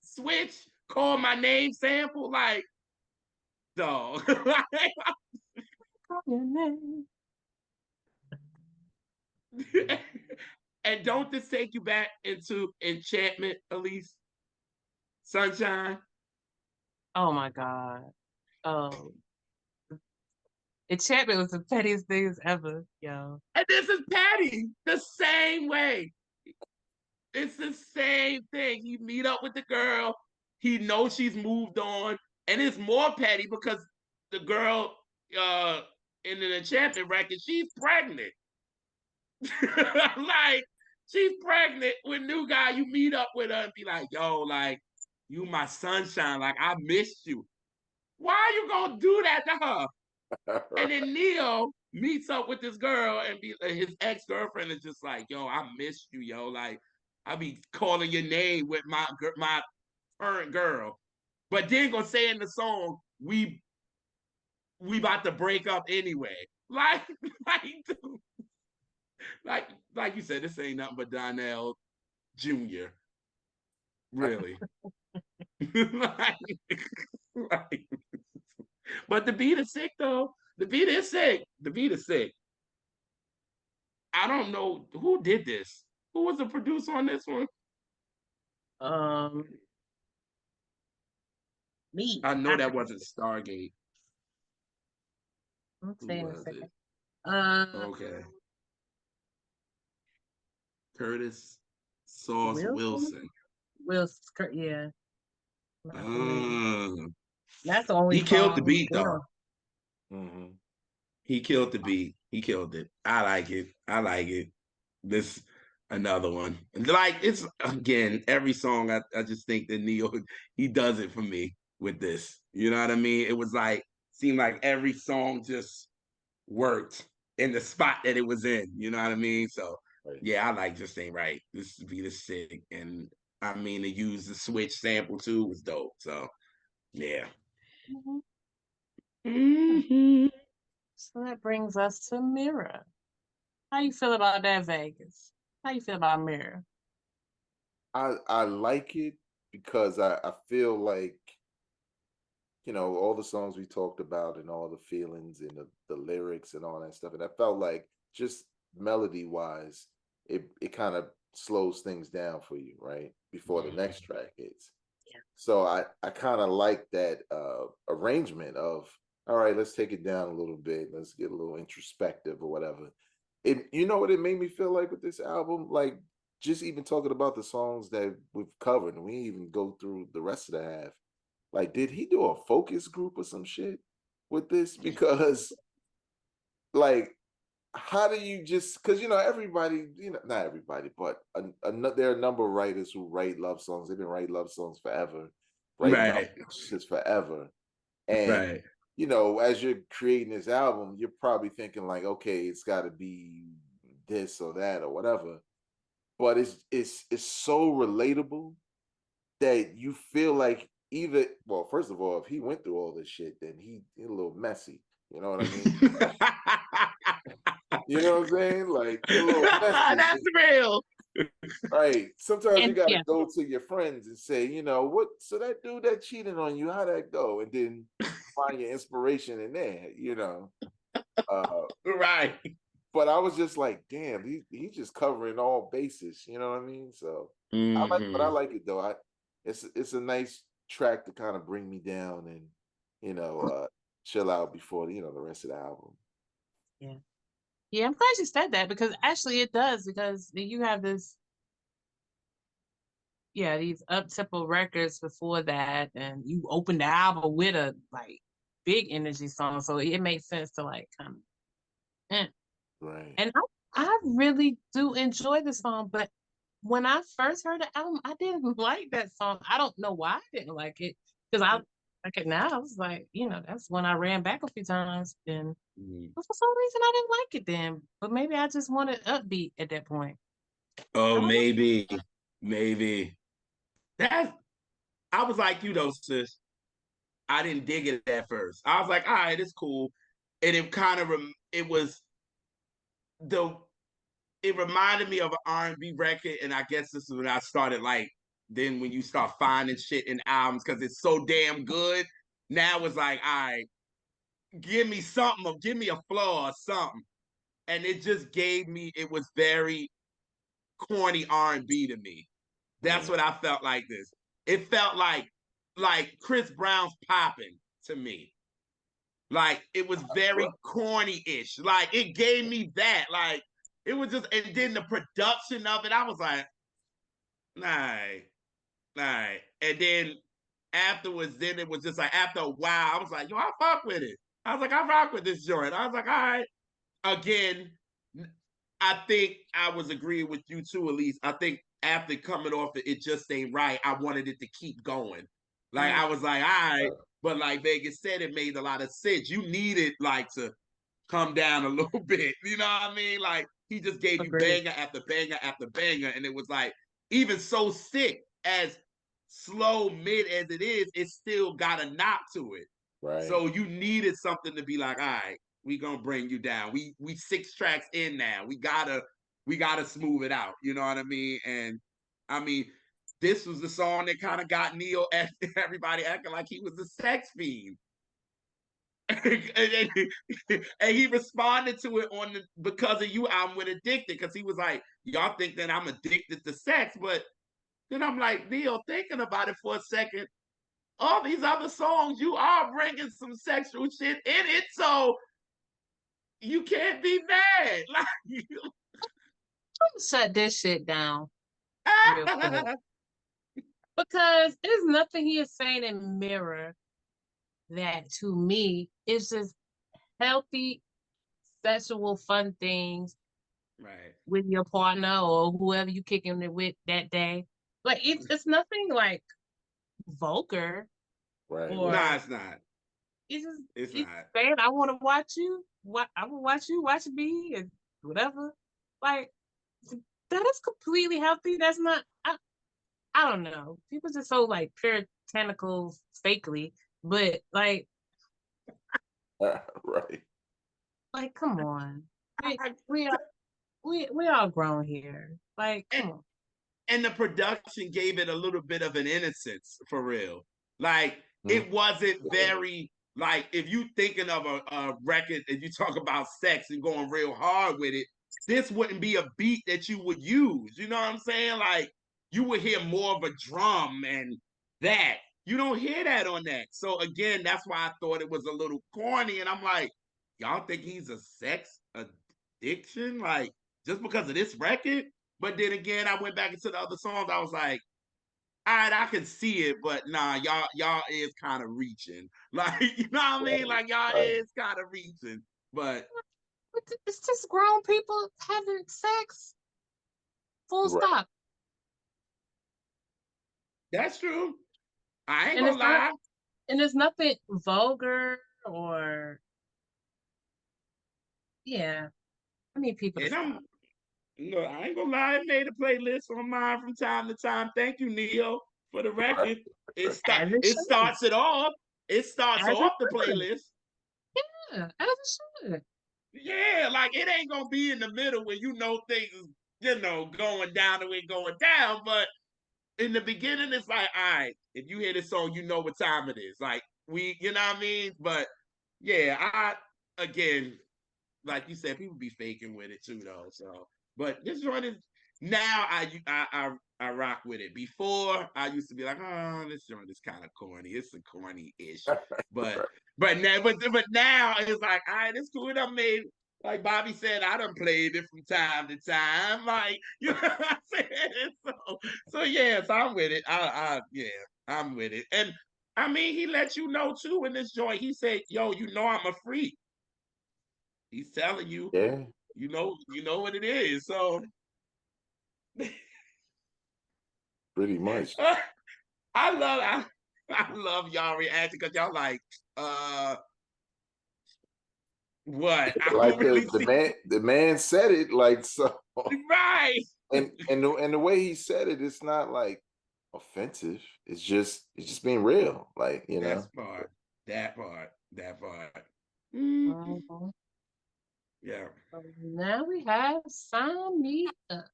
Switch, call my name sample, like, dog. And don't this take you back into enchantment, Elise? Sunshine? Oh my God. Oh, enchantment was the pettiest things ever, yo. And this is Patty the same way. It's the same thing. He meet up with the girl. He knows she's moved on. And it's more petty because the girl in the enchantment record, she's pregnant. Like, she's pregnant with new guy. You meet up with her and be like, yo, like, you my sunshine. Like, I missed you. Why are you gonna do that to her? And then Neo meets up with this girl and his ex-girlfriend is just like, yo, I missed you, yo. Like, I be calling your name with my current girl. But then gonna say in the song, we about to break up anyway. Like, dude, like you said, this ain't nothing but Donnell Jr. Really. like, like, but the beat is sick though. The beat is sick. The beat is sick. I don't know who did this. Who was the producer on this one? Um, Me. I know that wasn't Stargate. I'm Who saying a was second. it? Uh, Okay. Curtis Sauce Wilson? Wilson. Yeah. I believe. Mm. That's the only He killed the song beat they though. don't. Mm-hmm. He killed the beat. He killed it. I like it. I like it. This another one. Like it's again, every song I just think that Neo he does it for me with this. You know what I mean? It was like seemed like every song just worked in the spot that it was in. You know what I mean? So Right. yeah, I like Just Ain't Right. This beat is sick. And I mean to use the switch sample too was dope. So yeah. Mhm. Mm-hmm. So that brings us to Mirror. How you feel about that, Vegas? How you feel about Mirror? I like it because I feel like, all the songs we talked about and all the feelings and the lyrics and all that stuff. And I felt like just melody wise, it kind of slows things down for you, right? Before the next track hits. Yeah. So I kind of like that arrangement of, all right, let's take it down a little bit. Let's get a little introspective or whatever. You know what it made me feel like with this album? Like just even talking about the songs that we've covered, and we even go through the rest of the half. Like, did he do a focus group or some shit with this? Because, like, how do you just? Because everybody, not everybody, but there are a number of writers who write love songs. They've been writing love songs forever, writing Right. albums since forever. And Right. as you're creating this album, you're probably thinking like, okay, it's got to be this or that or whatever. But it's so relatable that you feel like first of all, if he went through all this shit, then he's a little messy. You know what I mean? You know what I'm saying? Like you're a little messy. That's real. Right. Sometimes you And gotta yeah, go to your friends and say, what, so that dude that cheated on you, how'd that go? And then find your inspiration in there. Right. But I was just like, damn, he's just covering all bases, you know what I mean? So but I like it though. It's a nice track to kind of bring me down and chill out before the rest of the album. yeah. Yeah, I'm glad you said that because actually it does because you have these up tempo records before that, and you open the album with a like big energy song, so it makes sense to like kind of. Right. And I really do enjoy the song, but when I first heard the album, I didn't like that song. I don't know why I didn't like it because I like it now. I was like, that's when I ran back a few times, and but for some reason I didn't like it then. But maybe I just wanted upbeat at that point. Oh, I don't know. maybe. I was like you though, sis. I didn't dig it at first. I was like, all right, it's cool. And it kind of the it reminded me of an R&B record, and I guess this is when I started like then when you start finding shit in albums because it's so damn good. Now it's like, all right, give me something or give me a flaw or something. And it just gave me, it was very corny R&B to me. That's what I felt like this. It felt like Chris Brown's popping to me. Like it was very corny-ish. Like it gave me that. Like it was just, and then the production of it, I was like, nah, nah. And then afterwards, then it was just like after a while, I was like, yo, I fuck with it. I was like, I rock with this joint. I was like, all right. Again, I think I was agreeing with you too, Elise. I think after coming off it just ain't right. I wanted it to keep going. Like I was like, all right, but like Vegas said, it made a lot of sense. You needed like to come down a little bit. You know what I mean? Like he just gave you banger after banger after banger, and it was like even so sick as slow mid as it is, it still got a knock to it. Right. So you needed something to be like, all right, we gonna bring you down. We 6 tracks in now. We gotta smooth it out. You know what I mean? And I mean, this was the song that kind of got Neil everybody acting like he was a sex fiend. and he responded to it on the Because of You album with Addicted, because he was like, y'all think that I'm addicted to sex, but then I'm like, Neil, thinking about it for a second, all these other songs, you are bringing some sexual shit in it, so you can't be mad. Like, shut this shit down real quick. Because there's nothing he is saying in Mirror that to me is just healthy sexual fun things right with your partner or whoever you kicking it with that day. Like it's nothing like vulgar. Right. Or nah, it's not. It's just It's it's not. saying I want to watch you. I will watch you, watch me, and whatever. Like that is completely healthy. That's not. I don't know. People just so like puritanical fakely, but like right. like come on. We all grown here. Like come on. And the production gave it a little bit of an innocence, for real. Like it wasn't very, like if you thinking of a record, if you talk about sex and going real hard with it, this wouldn't be a beat that you would use. You know what I'm saying? Like you would hear more of a drum and that. You don't hear that on that. So again, that's why I thought it was a little corny. And I'm like, y'all think he's a sex addiction? Like just because of this record? But then again, I went back into the other songs. I was like, all right, I can see it, but nah, y'all is kind of reaching. Like, you know what I mean? Like y'all is kind of reaching. But it's just grown people having sex. Full stop. That's true. I ain't and gonna lie. And there's nothing vulgar or yeah. I need people to stop. No, I ain't gonna lie. I made a playlist on mine from time to time. Thank you, Neo, for the record. It starts it off. It starts off the playlist. Yeah, as it should. Yeah, like it ain't gonna be in the middle where you know things is, going down the way going down. But in the beginning, it's like, all right, if you hear this song, you know what time it is. Like you know what I mean? But yeah, again, like you said, people be faking with it too, though. So, but this joint is now I rock with it. Before I used to be like, oh, this joint is kind of corny. It's a corny-ish, but now it's like, all right, it's cool. I made, like Bobby said, I done played it from time to time. Like, you know what I'm saying? So yes, I'm with it. I'm with it. And I mean, he let you know too in this joint. He said, yo, you know I'm a freak. He's telling you, you know what it is. So pretty much. I love y'all reacting because y'all like, what? I Like don't really the man said it like so. Right. And the way he said it, it's not like offensive. It's just being real. Like, you know. That part. Mm-hmm. Yeah. So now we have Sign Me Up.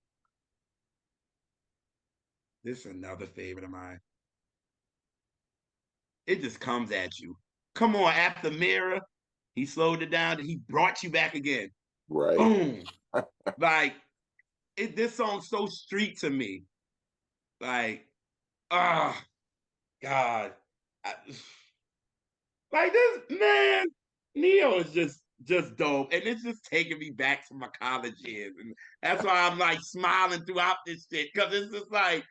This is another favorite of mine. It just comes at you. Come on, after Mirror, he slowed it down and he brought you back again. Right. Boom. Like, this song's so street to me. Like, ah, God. I, like this, man, Neo is just dope. And it's just taking me back to my college years. And that's why I'm like smiling throughout this shit. Cause it's just like,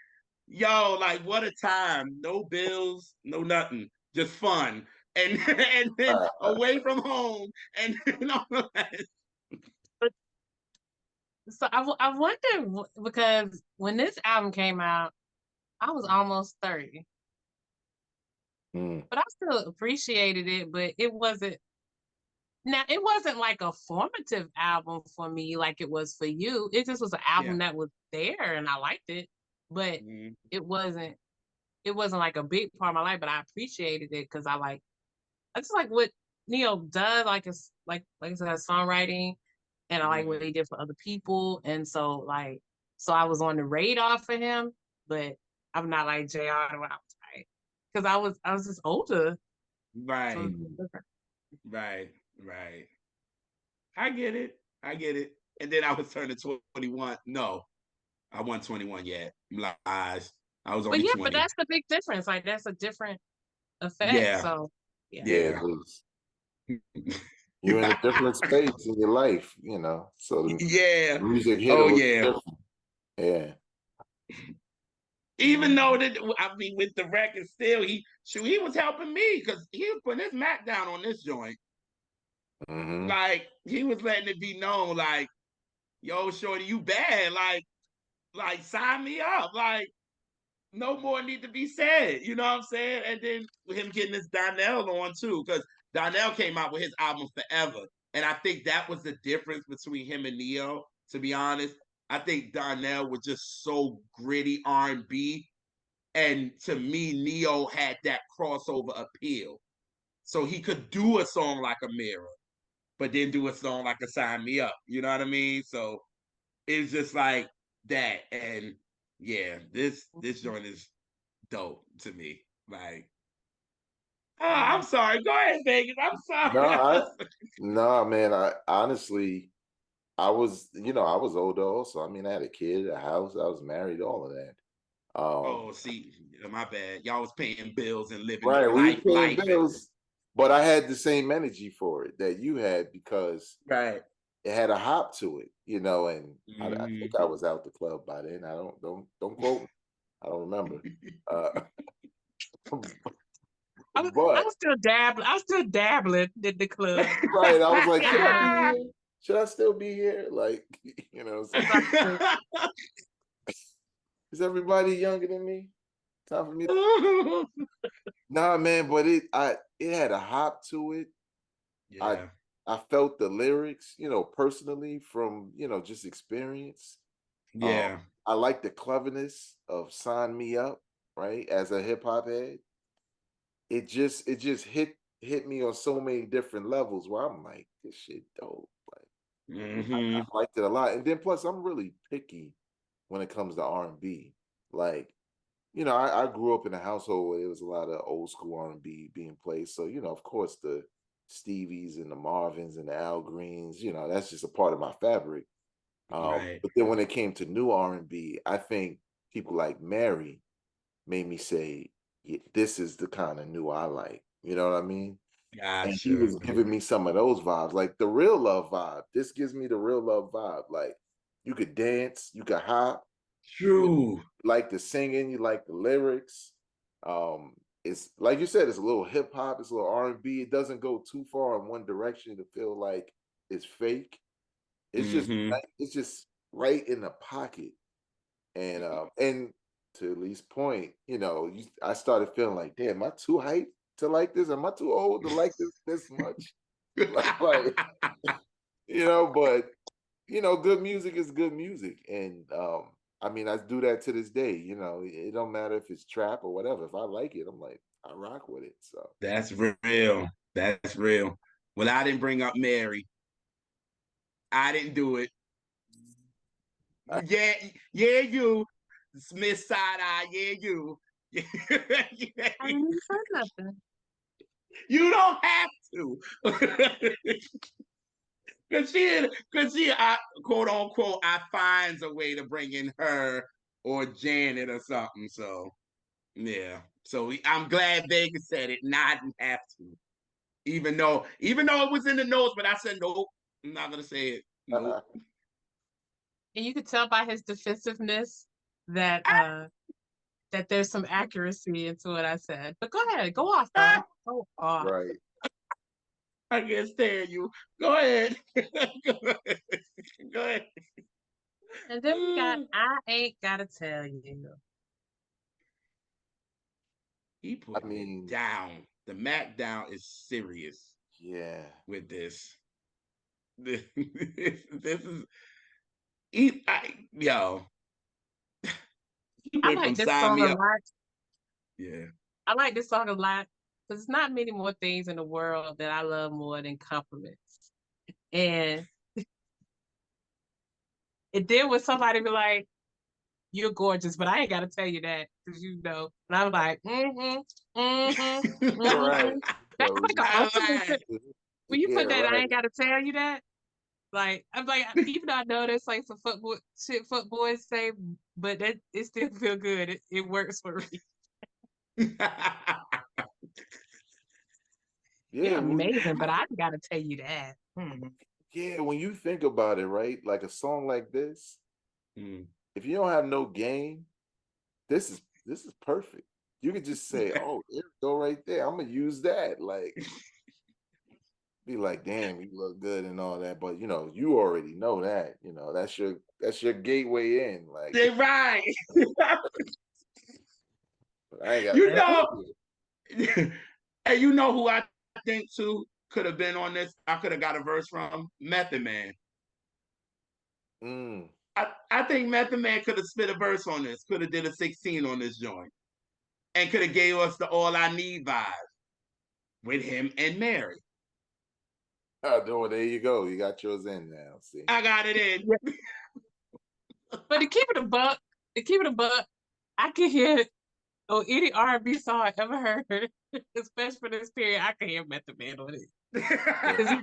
yo, like what a time. No bills, no nothing. Just fun. And and then away from home and all of that. But so I wonder because when this album came out, I was almost 30. Mm. But I still appreciated it, but it wasn't like a formative album for me like it was for you. It just was an album Yeah. that was there and I liked it, but Mm-hmm. it wasn't like a big part of my life, but I appreciated it because I just like what Neo does, like it's like I said, songwriting, and I like what he did for other people. And so I was on the radar for him, but I'm not like JR when I was right. Because I was just older. So Right. it was different. Right. Right. I get it. I get it. And then I was turning 21. No, I wasn't 21 yet. Lies. I was But only yeah, but 20. that's the big difference. Like that's a different effect. Yeah. So yeah. Yeah, it Yeah. is. You're in a different space in your life, you know. So the Yeah. music hit a Oh little yeah. different. Yeah. Even though that, I mean, with the record still, he was helping me because he was putting his Mac down on this joint. Mm-hmm. Like he was letting it be known, like, yo, shorty, you bad. Like sign me up. Like no more need to be said. You know what I'm saying? And then him getting this Donnell on too, because Donnell came out with his album Forever. And I think that was the difference between him and Neo, to be honest. I think Donnell was just so gritty R&B. And to me, Neo had that crossover appeal. So he could do a song like a Mirror, but then do a song like a Sign Me Up. You know what I mean? So it's just like that. And yeah, this joint is dope to me. Like, oh, I'm sorry. Go ahead, Vegas. I'm No, sorry. no, man. I honestly, I was older also. I mean, I had a kid, a house, I was married, all of that. Oh, see, my bad. Y'all was paying bills and living Right, we was paying life. bills, but I had the same energy for it that you had because Right. it had a hop to it, you know. And I think I Mm-hmm. was out the club by then. I don't quote me. I don't remember. Uh, I but was still dabbling. I was still dabbling in the club. right, I was like, should I be here? Should I still be here? Like, you know, it's like, is everybody younger than me? Time for me. Nah, man, but it had a hop to it. I Yeah. I felt the lyrics, you know, personally from, you know, just experience. Um, Yeah. I like the cleverness of Sign Me Up, right? As a hip hop head. It just hit me on so many different levels where I'm like, this shit dope. Like I Mm-hmm. liked it a lot. And then plus I'm really picky when it comes to R&B. Like, you know, I grew up in a household where there was a lot of old school R&B being played. So, you know, of course the Stevies and the Marvins and the Al Greens, you know, that's just a part of my fabric. Right. But then when it came to new R&B, I think people like Mary made me say, yeah, this is the kind of new I like. You know what I mean? And he Gotcha. was giving me some of those vibes, like the real love vibe. This gives me the real love vibe. Like you could dance, you could hop, you True. like the singing, you like the lyrics. It's like you said, it's a little hip hop, it's a little R&B. It doesn't go too far in one direction to feel like it's fake. Mm-hmm. It's just right in the pocket. And to Lee's point, you know, I started feeling like, damn, am I too hyped to like this? Am I too old to like this much? Like, you know, but you know, good music is good music. And I mean, I do that to this day, you know, it don't matter if it's trap or whatever. If I like it, I'm like, I rock with it. So That's real. That's real. Well, I didn't bring up Mary. I didn't do it. I, Yeah, yeah, you. Smith side eye, yeah, you. I didn't say nothing. You don't have to. Cause I quote unquote, I finds a way to bring in her or Janet or something. So yeah. So I'm glad Vegas said it. Not have to. Even though it was in the notes, but I said nope. I'm not gonna say it. Nope. And you could tell by his defensiveness that that there's some accuracy into what I said. But go ahead, go off though. Go off. Right. I can't stand you. Go ahead. Go ahead. Go ahead. And then we got I Ain't Gotta Tell You. He I putting it mean, down. The Mac down is serious yeah. with this. This is yo. He I went like from this sign song me a up. lot. Yeah. I like this song a lot because there's not many more things in the world that I love more than compliments. And it did when somebody be like, "You're gorgeous," but I ain't gotta tell you that because you know. And I'm like, Right. That's So, like an I ultimate. lied. When you yeah, put that, I right. ain't gotta tell you that. Like I'm like, even though I know that's like some footboy shit footboys say, but that it still feel good. It works for me. You're Yeah, amazing, but I gotta tell you that. Hmm. yeah, when you think about it, right? Like a song like this, Mm. if you don't have no game, this is perfect. You could just say, "Oh, there we go, right there. I'm gonna use that." Like, be like, "Damn, you look good" and all that. But you already know that. That's your gateway in. Like, They right. I ain't gotta You That's tell it. know, you. and you know who I think too could have been on this. I could have got a verse from Method Man. Mm. I think Method Man could have spit a verse on this. Could have did a 16 on this joint, and could have gave us the All I Need vibe with him and Mary. Oh, there you go. You got yours in now. See. I got it in. Yeah. But to keep it a buck, I can hear on any R&B song I ever heard, especially for this period, I can hear Method Man on it Yeah, because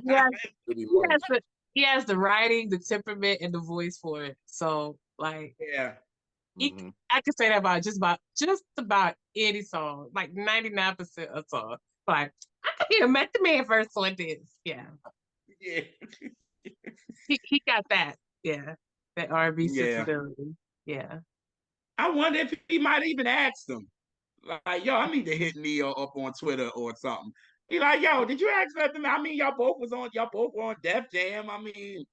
pretty he much. has the he has the writing, the temperament, and the voice for it. So like Yeah. Hmm. I can say that about just about any song, like 99% of songs. Like I can hear Method Man first on this. Yeah, Yeah. he got that. Yeah, that R&B Yeah. sensibility. Yeah. I wonder if he might even ask them. Like, yo, I need to hit Neo up on Twitter or something. He like, yo, did you ask Method Man? I mean, y'all both were on Def Jam. I mean,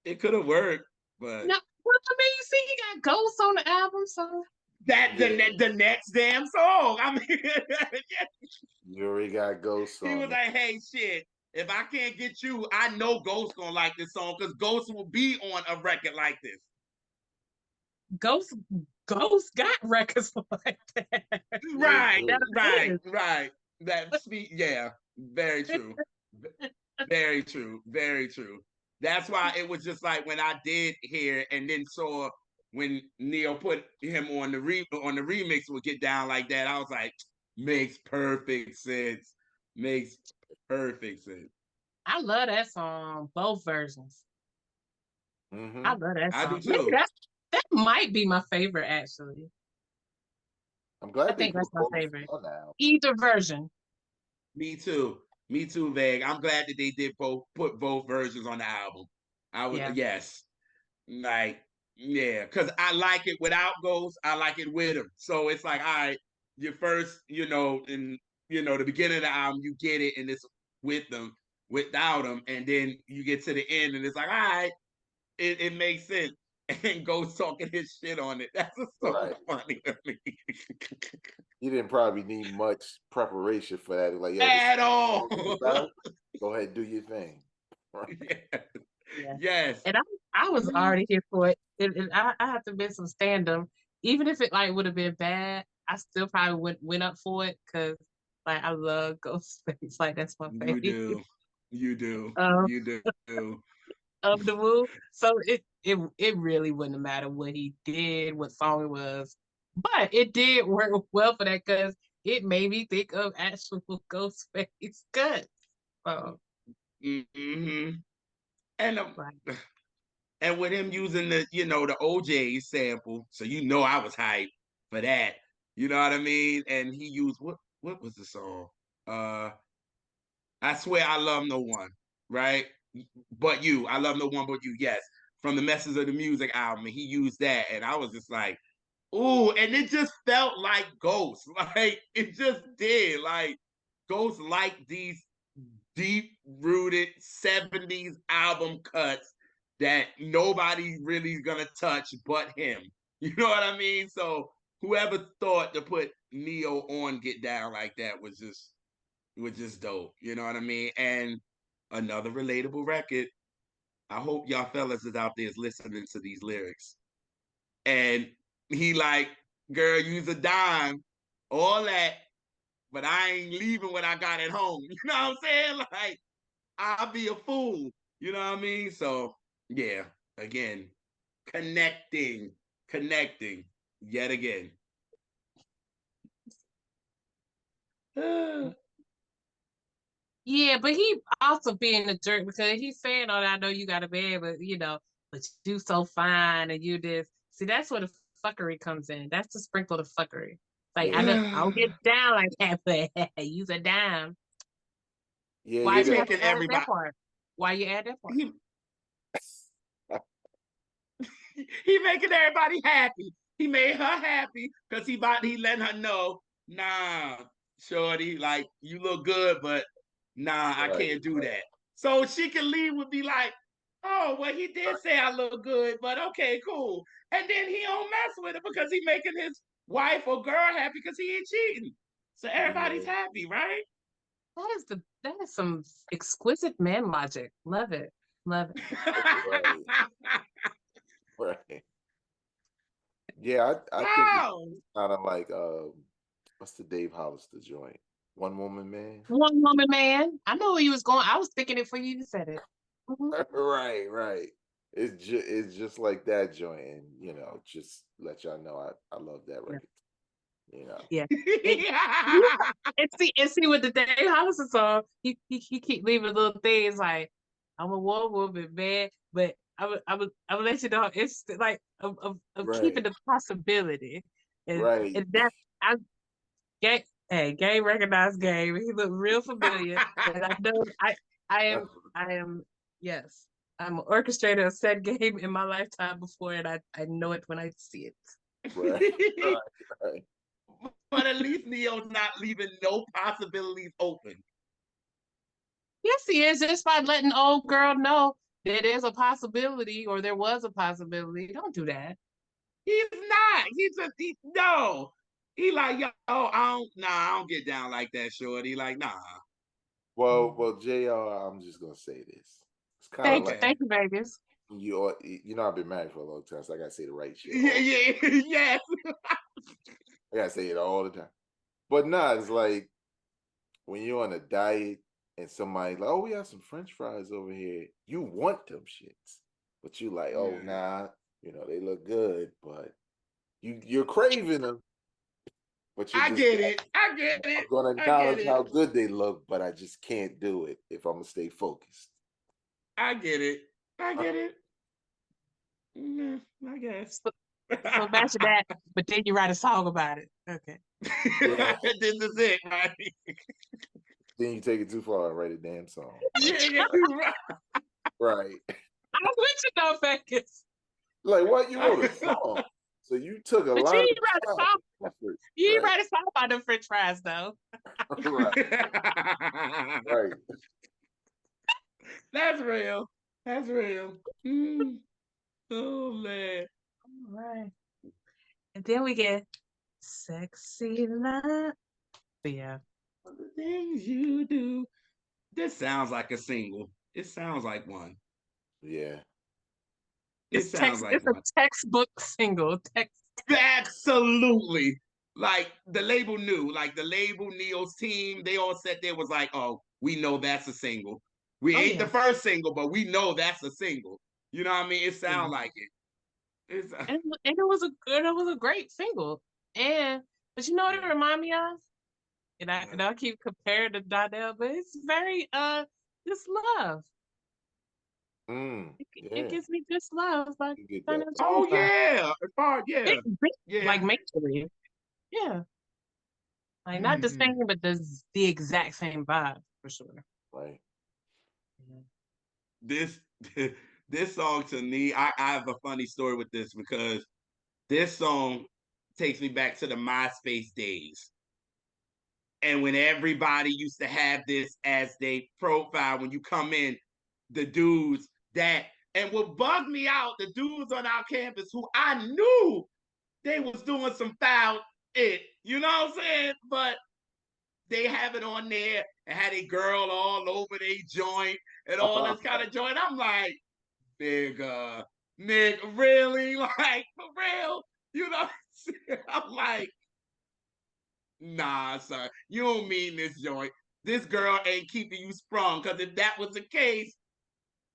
it could have worked, but No, well, I mean, you see, he got Ghost on the album, so that Yeah, the next damn song. I mean, you already got Ghosts he on was it. like, hey, shit. If I can't get you, I know Ghost gonna like this song because Ghost will be on a record like this. Ghost Ghost got records like that. Yeah, he Right, do. right, right. That speak, yeah, very true. Very true. Very true. That's why it was just like when I did hear and then saw when Neo put him on the remix would get down like that. I was like, makes perfect sense. Makes perfect sense. I love that song, both versions. I Hmm. love that I do song. Maybe too. that might be my favorite actually. I'm I glad they think that's put my Ghosts favorite. on now. Either version. Me too. Me too, Veg. I'm glad that they did put both versions on the album. I would Yeah. yes. Like, yeah, because I like it without Ghost. I like it with him. So it's like, all right, your first, in the beginning of the album, you get it, and it's with them, without them, and then you get to the end, and it's like, all right, it makes sense. And Ghost talking his shit on it. That's so Right. funny to me. You didn't probably need much preparation for that. Like, yo, this is At all. what it's about. Go ahead, do your thing. Yes. Yeah. Yes. And I was already here for it. And I have to admit some stand-up. Even if it like would have been bad, I still probably went up for it because like I love Ghostface. Like that's my You favorite. do. You do. Um, You do. of the move. So it really wouldn't matter what he did, what song it was. But it did work well for that because it made me think of actual Ghostface cuts. So Mm-hmm. And Right. and with him using the the OJ sample, so I was hyped for that. You know what I mean? And he used what was the song? Uh, I swear I love no one, right? But you, I love no one but you. Yes, from the Message of the Music album, and he used that, and I was just like, ooh, and it just felt like Ghost, like it just did, like Ghost, like these deep rooted 70s album cuts that nobody really is gonna touch but him. You know what I mean? So whoever thought to put Neo on Get Down like that was just dope. You know what I mean? And another relatable record. I hope y'all fellas is out there is listening to these lyrics. And he like, girl, use a dime, all that, but I ain't leaving what I got at home. You know what I'm saying? Like, I'll be a fool. You know what I mean? So yeah, again, connecting yet again. Yeah, but he also being a jerk because he's saying, "Oh, I know you got a man, but but you so fine and you this." See, that's where the fuckery comes in. That's the sprinkle of fuckery. Like I don't get down like that, but use a dime. Yeah, Why you He's you got. have to making add that everybody part? Why you add that part? he, he making everybody happy. He made her happy because he letting her know, nah, shorty, like you look good, but nah, I Right, can't do right, that. So she can leave with be like, oh, well, he did right. say I look good, but okay, cool. And then he don't mess with it because he making his wife or girl happy because he ain't cheating. So everybody's Yeah, happy, right? That is some exquisite man logic. Love it. Love it. right, right. Yeah, I think it's wow. kind of like what's the Dave Hollister joint? One Woman Man. One woman man. I know where you was going. I was thinking it for you. You said it. Mhm. Right, right. It's just like that joint, and just let y'all know I love that Yeah. record. You know. Yeah. And, and see with the Dave Hollister song, he keep leaving little things like I'm a woman, man, but I would let you know it's like of keeping Right, the possibility. And right, and that I game game recognized game. He looked real familiar. And I know I am yes. I'm an orchestrator of said game in my lifetime before and I know it when I see it. right, right, right. But at least Neo's not leaving no possibilities open. Yes, he is. Just by letting old girl know that there's a possibility or there was a possibility. Don't do that. He's not. No. He like, yo, I don't get down like that, shorty. Like, nah. Well, Jr. I'm just gonna say this. It's kind of Thank like Okay. thank you, Vegas. I've been married for a long time, so I gotta say the right shit Yeah, all. yeah, yes. I gotta say it all the time. But nah, it's like when you're on a diet and somebody like, oh, we have some French fries over here. You want them shits, but you like, oh Yeah. nah, they look good, but you're craving them, but you're I just get like, it. I get I'm it. gonna I get acknowledge it. how good they look, but I just can't do it if I'm gonna stay focused. I get it. I get it. I guess. So, so imagine that, but then you write a song about it. Okay. Yeah. This is it, right? Then you take it too far and write a damn song. Like, Yeah, yeah, you right. right. I with you though, Vegas. Like what? You wrote a song. So you took a But you lot of ain't write a time song. and effort. You ain't Right. write a song about them French fries though. Right. Right. That's real. That's real. Oh man. All right. And then we get sexy love. Yeah. The things you do. This sounds like a single. It sounds like one. Yeah. It sounds like It's a one. textbook single. Absolutely. Like the label knew, like the label Neo's team, they all sat there was like, oh, we know that's a single. We Oh ain't the yeah. first single, but we know that's a single. You know what I mean? It Yeah. sounds like it. It's And it was a great single. And but you know what it yeah. remind me of? And I keep comparing to Donnell, but it's very Just love. It Yeah, gives me just love by you get Turner that. Oh 25. yeah, far yeah, Like yeah. make believe. Yeah. Like not the Mhm. same, but the exact same vibe for sure. Right. Mhm. This this song to me, I have a funny story with this because this song takes me back to the MySpace days. And when everybody used to have this as their profile, when you come in, the dudes that, and what bugged me out, the dudes on our campus who I knew they was doing some foul you know what I'm saying? But they have it on there and had a girl all over their joint and all this kind of joint. I'm like, nigga, really? Like, for real? You know, I'm like, nah, son, you don't mean this joint. This girl ain't keeping you sprung. Because if that was the case,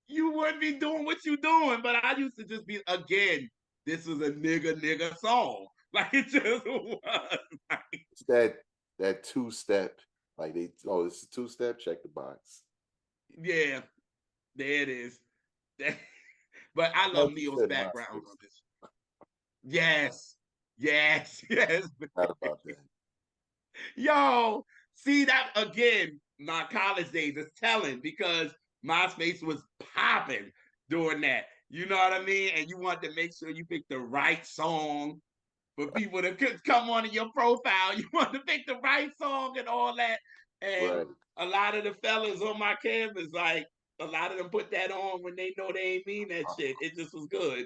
you wouldn't be doing what you doing. But I used to just be, again, this was a nigga song. Like, it just was. Like, It's that two-step, like it's a two-step, check the box. yeah, there it is. But I love Like you Neil's said, background MySpace. on this. Yes, yes, yes. Not about that. Yo, see that again, my college days is telling because MySpace was popping during that. You know what I mean? And you want to make sure you pick the right song for people to come on in your profile. You want to pick the right song and all that. And Right. a lot of the fellas on my campus, like a lot of them put that on when they know they ain't mean that shit. It just was good.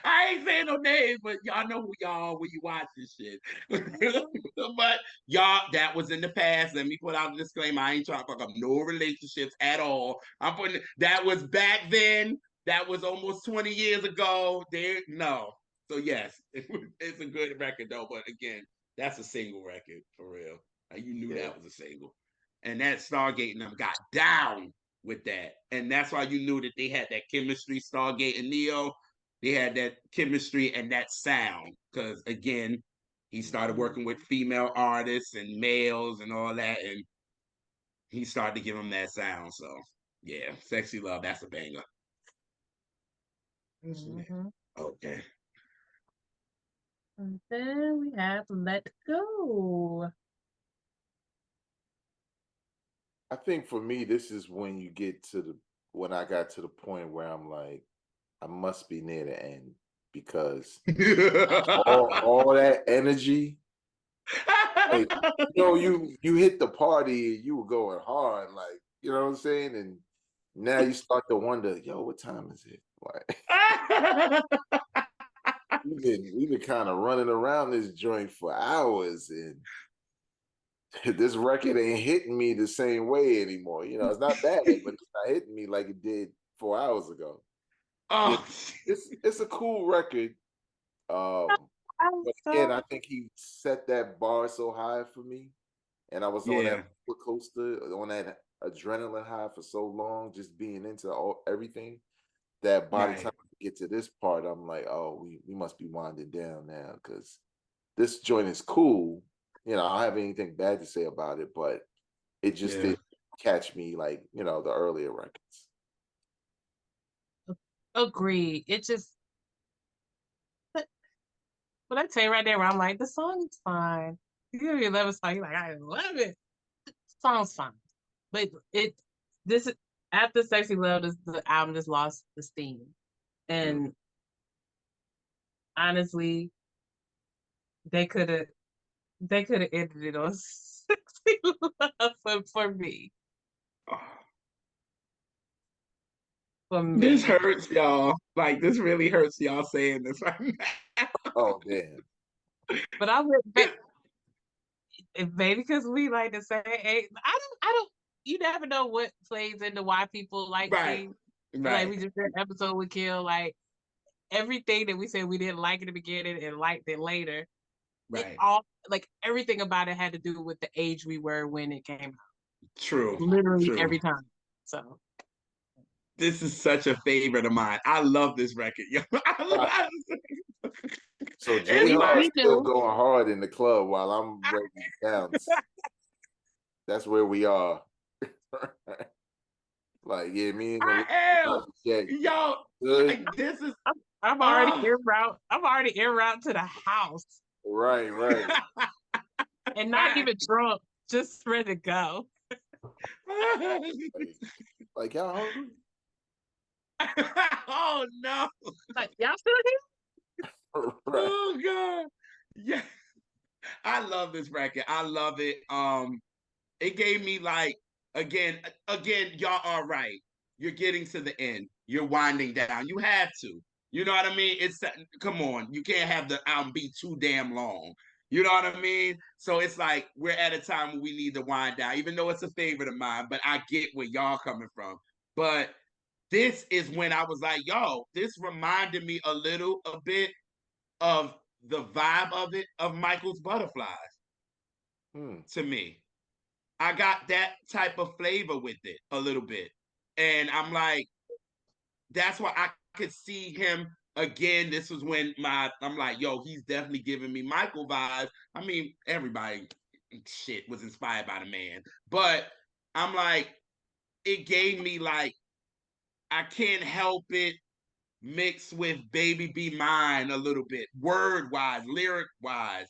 I ain't saying no names, but y'all know who y'all are when you watch this shit. But y'all, that was in the past. Let me put out a disclaimer. I ain't trying to fuck up no relationships at all. I'm putting that was back then. That was almost 20 years ago. There, no. So yes, it's a good record though. But again, that's a single record for real. Like, you knew Yeah. that was a single, and that Stargate and them got down with that, and that's why you knew that they had that chemistry. Stargate and Neo, they had that chemistry and that sound because again, he started Mhm. working with female artists and males and all that, and he started to give them that sound. So yeah, Sexy Love, that's a banger. Mhm. Okay. And then we have Let Go. I think for me, this is when you get to when I got to the point where I'm like, I must be near the end because all that energy, like you hit the party, you were going hard, like you know what I'm saying, and now you start to wonder, yo, what time is it? Like we've been kind of running around this joint for hours, and this record ain't hitting me the same way anymore. You know, it's not bad, but it's not hitting me like it did 4 hours ago. Yeah, Oh, it's a cool record. I'm But again, so I think he set that bar so high for me, and I was on that yeah, roller coaster, on that adrenaline high for so long, just being into everything. That by the time right. we get to this part, I'm like, oh, we must be winding down now because this joint is cool. You know, I don't have anything bad to say about it, but it just Yeah. didn't catch me like, the earlier records. agreed. It just, but I tell you right there where I'm like, the song is fine. You love a song, you're like, I love it. The song's fine. But this is, after Sexy Love, the album just lost the steam. Mm. And honestly, they could have they could have ended it on Sexy Love for me. For This me. hurts, y'all. Like, this really hurts y'all saying this right now. Oh, damn. But I would maybe because we like the same age. I don't you never know what plays into why people like Right, things. Like right, we just did an episode with Kill, like everything that we said we didn't like in the beginning and liked it later. It right. all like everything about it had to do with the age we were when it came out. True, Literally true. every time. So This is such a favorite of mine. I love this record. Yo. So J It's we Hard like, we still do. going hard in the club while I'm breaking it down. that's where we are. Like, yeah, me and I the am. about to check. Yo, Good. like this is I'm already oh en route. I'm already en route to the house, Right, right. and not even drunk, just ready to go. Like y'all hungry? oh no. Like, y'all still Right. Oh God. Yeah. I love this record. I love it. It gave me like again, y'all are right. You're getting to the end. You're winding down. You have to. You know what I mean? It's come on. You can't have the album be too damn long. You know what I mean? So it's like we're at a time where we need to wind down, even though it's a favorite of mine. But I get where y'all coming from. But this is when I was like, yo, this reminded me a bit of the vibe of it of Michael's Butterflies Hmm. to me. I got that type of flavor with it a little bit. And I'm like, that's why I could see him again. This was when I'm like, yo, he's definitely giving me Michael vibes. I mean, everybody shit was inspired by the man. But I'm like, it gave me like, I can't help it mixed with Baby Be Mine a little bit, word wise, lyric wise,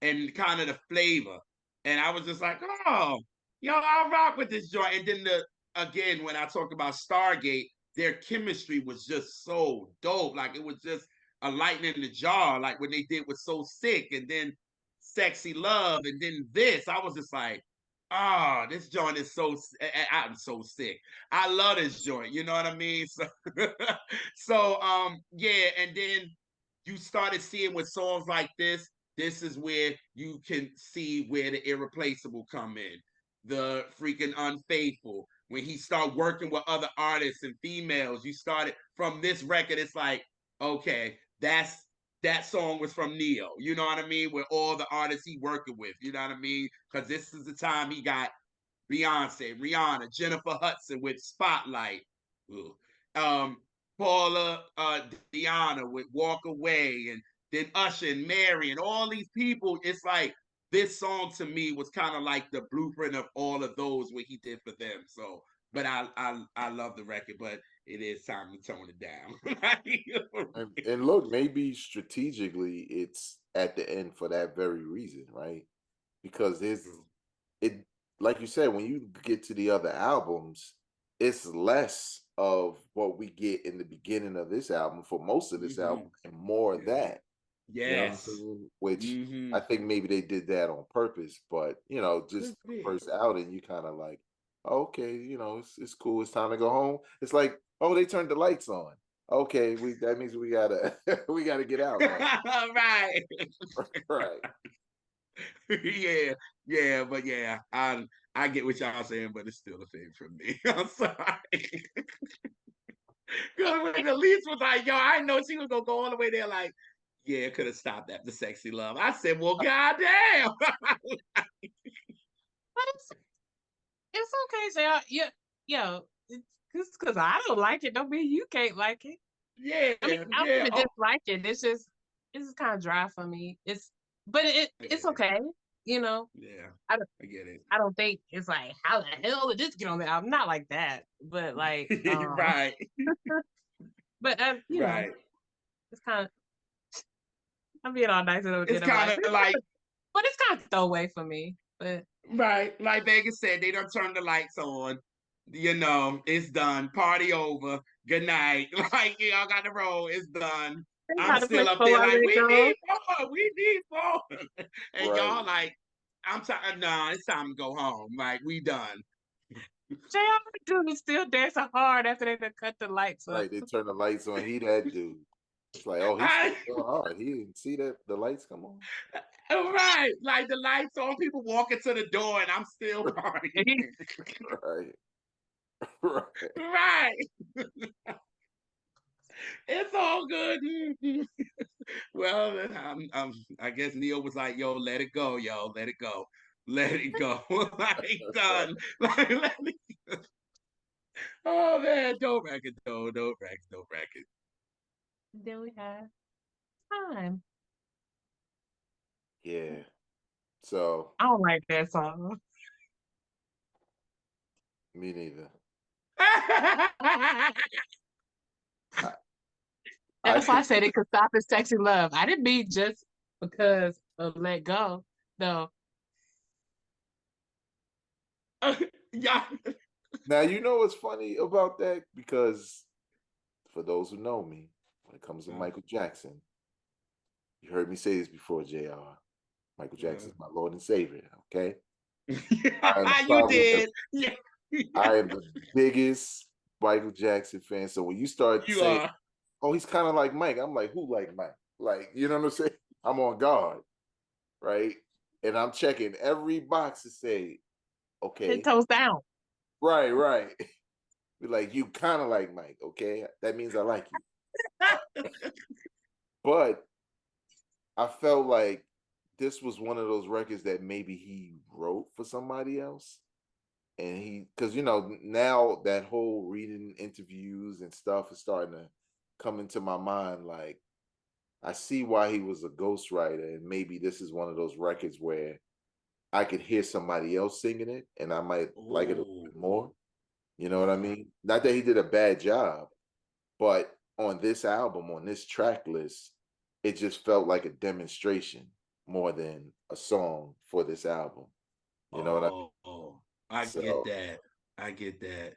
and kind of the flavor. And I was just like, oh, yo, I'll rock with this joint. And then again, when I talk about Stargate, their chemistry was just so dope. Like it was just a lightning in the jar, like when they did was So Sick, and then Sexy Love, and then this. I was just like, oh, this joint is so I'm so sick. I love this joint. You know what I mean? So, yeah, and then you started seeing with songs like this. This is where you can see where the irreplaceable come in, the freaking unfaithful. When he started working with other artists and females, you started from this record. It's like, okay, that song was from Neo. You know what I mean? With all the artists he working with. You know what I mean? Because this is the time he got Beyonce, Rihanna, Jennifer Hudson with Spotlight. Ooh. Um, Paula Deanna with Walk Away, and then Usher and Mary and all these people. It's like this song to me was kind of like the blueprint of all of those what he did for them. So, but I love the record, but it is time to tone it down. And look, maybe strategically it's at the end for that very reason, right? Because it like you said, when you get to the other albums, it's less of what we get in the beginning of this album for most of this album and more of Yeah. that. You know what I'm Yes. saying? Which Mm-hmm. I think maybe they did that on purpose, but just Could the be. first outing, you kind of like, okay, it's cool. It's time to go home. It's like, oh, they turned the lights on. Okay, that means we gotta we gotta get out now. Right. Right. Yeah, yeah, but yeah, I get what y'all saying, but it's still a favorite for me. I'm sorry. Because when Elise was like, yo, I know she was gonna go all the way there, like, yeah, could have stopped at the Sexy Love. I said, well, goddamn. But it's okay, Sarah. Yeah, yo, just because I don't like it, don't mean you can't like it. Yeah, I mean, I don't yeah. even Oh, dislike it. It's just kind of dry for me. But I it's get it. okay. You know, Yeah, I don't I get it. I don't think it's like how the hell did this get on the album? Not like that, but like Right, but right. it's kind of I'm being all nice and It's okay. I'm kind like, of like but it's kind of throwaway for me. But right, like Vegas said, they don't turn the lights on. You know, it's done. Party over. Good night. Like y'all got to roll. It's done. they I'm got to play still up before there I like let we go. need more. We need more. And Right. y'all like, I'm tired. Nah, it's time to go home. Like we done. JR dude is still dancing hard after they done cut the lights up. Right. They turn the lights on. He that dude. It's like, oh, he's still I going hard. He didn't see that the lights come on. right. Like the lights on. People walking to the door, and I'm still partying. Right. Right. Right. It's all good. Well, I guess Neil was like, "Yo, let it go, yo, let it go, let it go." Like Right. done. Like, let it. Oh man, don't wreck it, though. Don't wreck it. Then we have time. Yeah. So I don't like that song. Me neither. That's why I said it could stop is sexy love. I didn't mean just because of let go. No. Yeah. Now you know what's funny about that, because for those who know me, when it comes to Michael Jackson, you heard me say this before, JR. Michael Jackson's my Lord and Savior. Okay, You did. Yeah. I am the biggest Michael Jackson fan. So when you start You saying, are. "Oh, he's kind of like Mike," I'm like, "Who like Mike?" Like, you know what I'm saying? I'm on guard, right? And I'm checking every box to say, 10 "Okay, toes down. right, right." Be like, "You kind of like Mike, okay? That means I like you." But I felt like this was one of those records that maybe he wrote for somebody else. And he, because now that whole reading interviews and stuff is starting to come into my mind. Like, I see why he was a ghostwriter, and maybe this is one of those records where I could hear somebody else singing it and I might like it a little bit more. You know what I mean? Not that he did a bad job, but on this album, on this track list, it just felt like a demonstration more than a song for this album. You know what I mean? I get So that. I get that.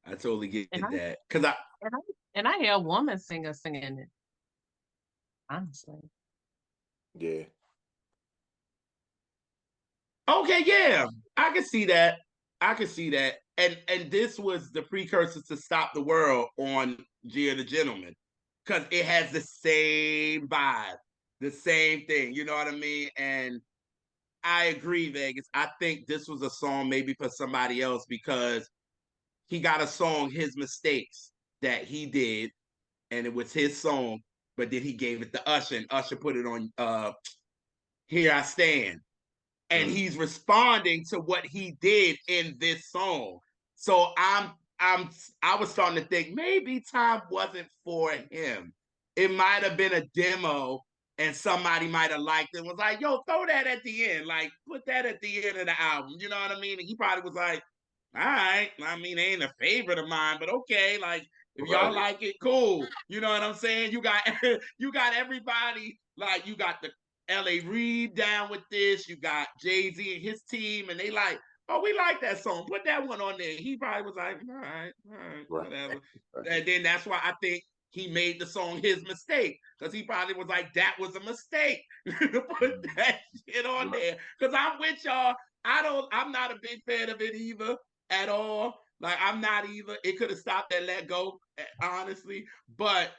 I totally get And I that. Cause I and I, and I hear a woman singer singing it, honestly. yeah. okay, yeah, I can see that. I can see that. And this was the precursor to Stop the World on Gia the Gentleman. Cause it has the same vibe, the same thing. You know what I mean? And I agree, Vegas. I think this was a song maybe for somebody else because he got a song, His Mistakes, that he did, and it was his song, but then he gave it to Usher, and Usher put it on Here I Stand. And Mm. he's responding to what he did in this song. So I was starting to think maybe time wasn't for him. It might have been a demo and somebody might have liked it and was like, yo, throw that at the end. Like, put that at the end of the album. You know what I mean? And he probably was like, all right. I mean, it ain't a favorite of mine, but okay. Like, if y'all Right. like it, cool. You know what I'm saying? You got you got everybody, like you got the L.A. Reid down with this. You got Jay-Z and his team, and they like, oh, we like that song. Put that one on there. He probably was like, all right, Right. whatever. Right. And then that's why I think he made the song His Mistake, because he probably was like, that was a mistake to put that shit on Right. there. Because I'm with y'all. I'm not a big fan of it either at all. Like, I'm not either. It could have stopped at Let Go, honestly. But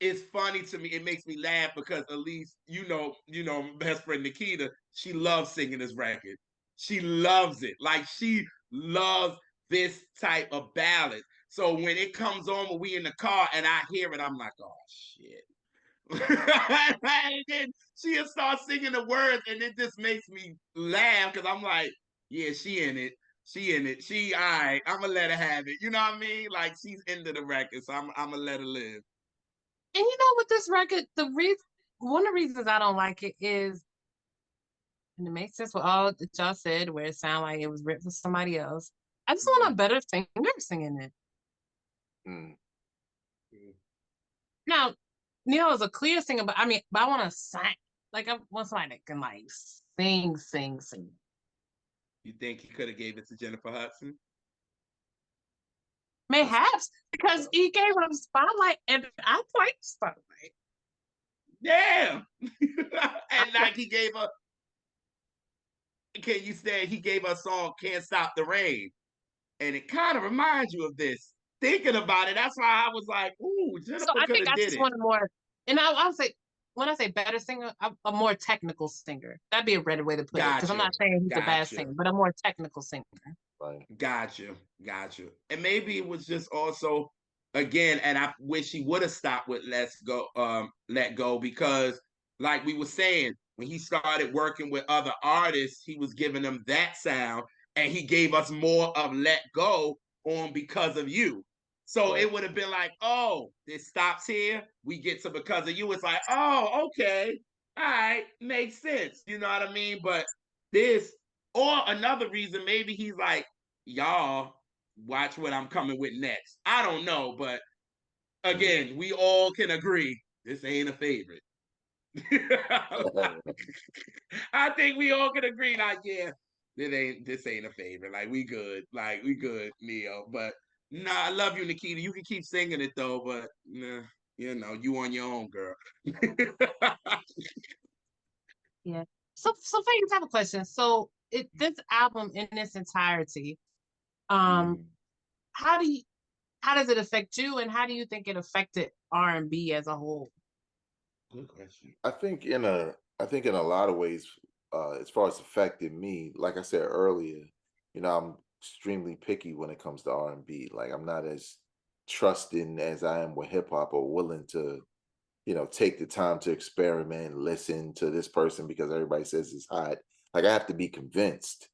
it's funny to me. It makes me laugh because at least my best friend Nikita, she loves singing this record. She loves it. Like she loves this type of ballad. So when it comes on when we in the car and I hear it, I'm like, oh shit. And then she'll start singing the words, and it just makes me laugh because I'm like, yeah, she in it. She in it. She all right. I'm gonna let her have it. You know what I mean? Like she's into the record, so I'm gonna let her live. And you know, with this record, one of the reasons I don't like it is, and it makes sense with all that y'all said, where it sounded like it was written for somebody else. I just want a better singer singing it. Mm. Now, Neil is a clear singer, but I want to sing. Like I want somebody that can like sing. You think he could have gave it to Jennifer Hudson? Mayhaps because he gave her spotlight, and I like spotlight. Yeah. And like he gave her, can you say he gave her a song Can't Stop the Rain? And it kind of reminds you of this. Thinking about it, that's why I was like, ooh, So Jennifer I could think have I did just it. want a more, and I would say when I say better singer, a more technical singer. That'd be a better way to put it. Because I'm Gotcha. not saying he's a bad Gotcha. singer, but a more technical singer. Right. Gotcha. And maybe it was just also again, and I wish he would have stopped with Let Go, because like we were saying, when he started working with other artists, he was giving them that sound, and he gave us more of Let Go on Because of You. So Right. it would have been like, oh, this stops here. We get to Because of You. It's like, oh, okay. All right, makes sense. You know what I mean? But this, or another reason, maybe he's like, y'all, watch what I'm coming with next. I don't know, but again, we all can agree this ain't a favorite. I think we all can agree, like, yeah, this ain't a favorite. Like, we good. Like, we good, Neo. But nah, I love you, Nikita. You can keep singing it though, but nah, you know, you on your own, girl. Yeah. So Vegas, I have a question. So this album in its entirety, um, Mhm. how do you how does it affect you, and how do you think it affected R&B as a whole? Good question. I think in a lot of ways, as far as affecting me, like I said earlier, I'm extremely picky when it comes to R&B. Like I'm not as trusting as I am with hip hop or willing to, take the time to experiment, listen to this person because everybody says it's hot. Like I have to be convinced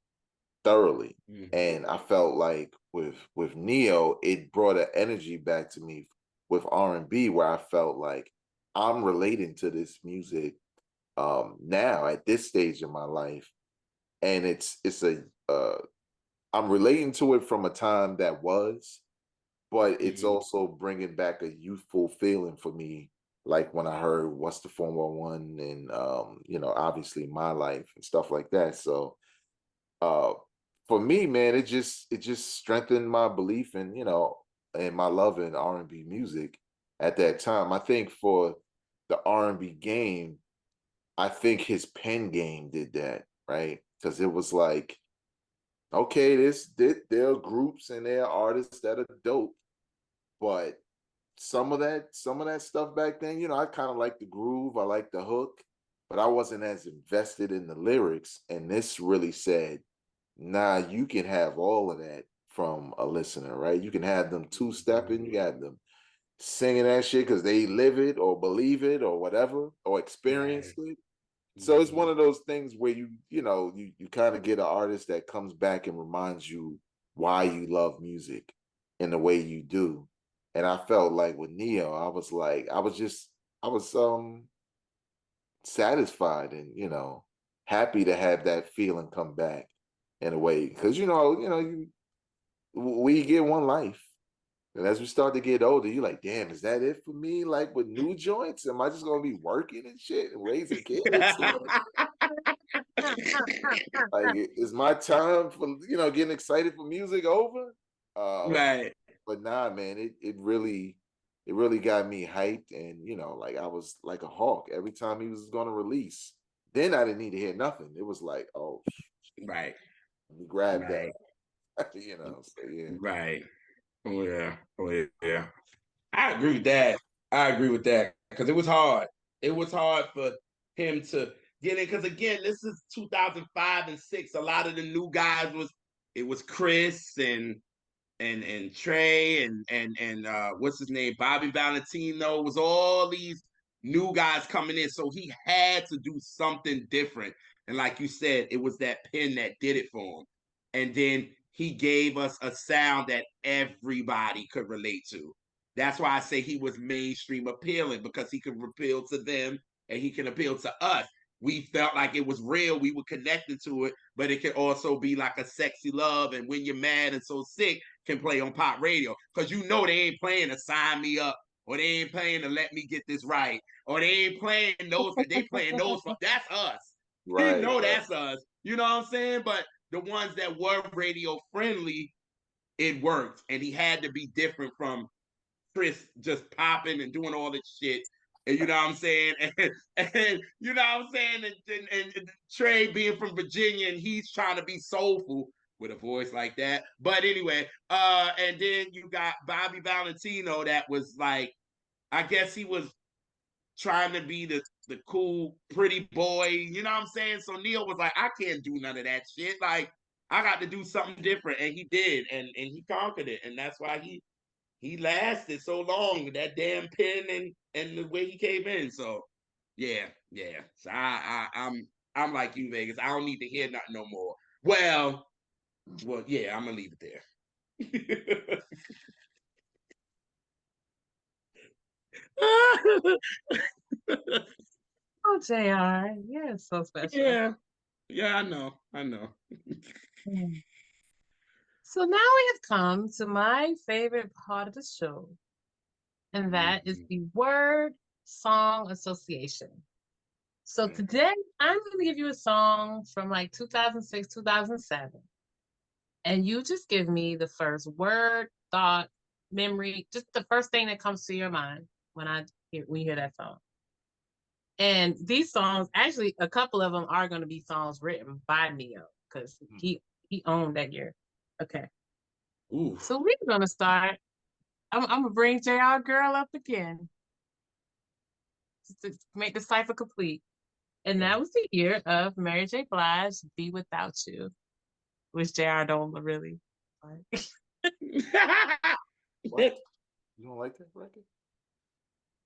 thoroughly. Mm-hmm. And I felt like with Neo, it brought an energy back to me with R&B where I felt like I'm relating to this music now at this stage of my life, and I'm relating to it from a time that was, but it's Mm-hmm. also bringing back a youthful feeling for me, like when I heard "What's the 411" and obviously "My Life" and stuff like that. So uh for me, man, it just strengthened my belief in, and my love in R&B music at that time. I think for the R&B game, I think his pen game did that, right? Because it was like, okay, there are groups and there are artists that are dope, but some of that stuff back then, I kind of like the groove, I like the hook, but I wasn't as invested in the lyrics. And this really said, nah, you can have all of that from a listener, right? You can have them two-stepping, you got them singing that shit because they live it or believe it or whatever or Right. experienced it. So it's Mm-hmm. one of those things where you kind of get an artist that comes back and reminds you why you love music in the way you do. And I felt like with Neo, I was like, I was satisfied and happy to have that feeling come back in a way because we get one life. And as we start to get older, you're like, damn, is that it for me? Like with new joints, am I just gonna be working and shit and raising kids? Like, is my time for getting excited for music over? Right. But nah, man, it really got me hyped, and like I was like a hawk every time he was gonna release. Then I didn't need to hear nothing. It was like, oh, Right. let me grab that, Right. So yeah. Right. Oh yeah. Oh yeah. I agree with that. I agree with that because it was hard. It was hard for him to get in because again, this is 2005 and six. A lot of the new guys was Chris and Trey and what's his name, Bobby Valentino. It was all these new guys coming in, so he had to do something different. And like you said, it was that pen that did it for him. And then he gave us a sound that everybody could relate to. That's why I say he was mainstream appealing because he could appeal to them and he can appeal to us. We felt like it was real. We were connected to it, but it could also be like a sexy love. And when you're mad and so sick, can play on pop radio because they ain't playing to sign me up or they ain't playing to let me get this right or they ain't playing those. They playing those. That's us. Right, right, That's us. You know what I'm saying? But the ones that were radio friendly, it worked, and he had to be different from Chris just popping and doing all this shit. And you know what I'm saying? And you know what I'm saying? And Trey being from Virginia and he's trying to be soulful with a voice like that. But anyway, and then you got Bobby Valentino that was like, I guess he was trying to be the cool, pretty boy. You know what I'm saying? So Neil was like, I can't do none of that shit. Like, I got to do something different. And he did, and he conquered it. And that's why he lasted so long with that damn pen and the way he came in. So yeah, yeah. So I'm like you, Vegas. I don't need to hear nothing no more. Well, yeah, I'm gonna leave it there. Oh, JR, you're so special. yeah, yeah, I know. Mm. So now we have come to my favorite part of the show, and that is the word song association. So today I'm going to give you a song from like 2006, 2007. And you just give me the first word, thought, memory, just the first thing that comes to your mind when you hear that song. And these songs, actually, a couple of them are going to be songs written by Neo because he owned that year. Okay. Ooh. So we're gonna start. I'm gonna bring JR Girl up again to make the cipher complete. And that was the year of Mary J. Blige, Be Without You, which JR don't really like. What? You don't like that record?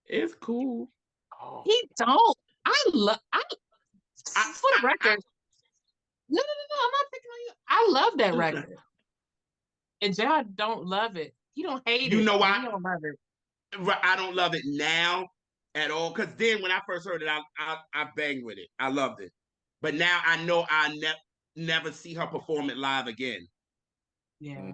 It's cool. Oh. He don't. For the record. No, I'm not picking on you. I love that record. And JR don't love it. He don't hate You it. know why? He don't love it. I don't love it now at all. Because then when I first heard it, I banged with it. I loved it. But now I know I never see her perform it live again. Yeah.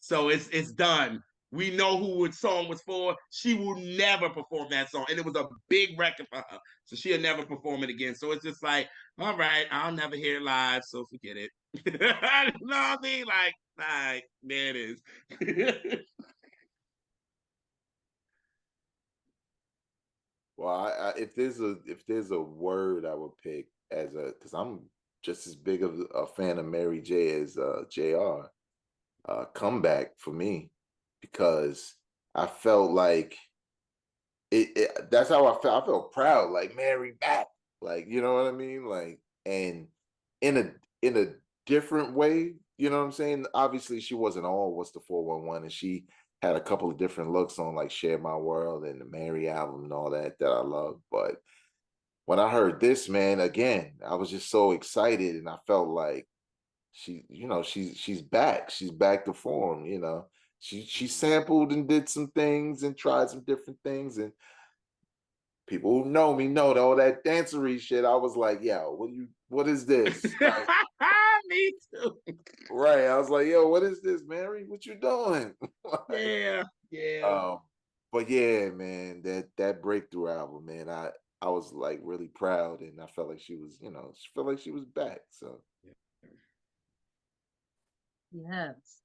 So it's done. We know who the song was for. She will never perform that song. And it was a big record for her. So she'll never perform it again. So it's just like, all right, I'll never hear it live, so forget it. You know what I mean? Like, all right, there it is. Well, if there's a word I would pick as a, because I'm just as big of a fan of Mary J as Jr. Comeback for me, because I felt like that's how I felt. I felt proud, like Mary back, like, you know what I mean, like, and in a different way, you know what I'm saying. Obviously, she wasn't all What's the 411, and she had a couple of different looks on like Share My World and the Mary album and all that I love. But when I heard this, man, again, I was just so excited, and I felt like she's back. She's back to form. She sampled and did some things and tried some different things, and people who know me know that all that dancery shit. I was like, yo, what is this? Like, Me too. right. I was like, yo, what is this, Mary? What you doing? Yeah. But yeah, man, that breakthrough album, man, I was like really proud, and I felt like she was, she felt like she was back. So Yes.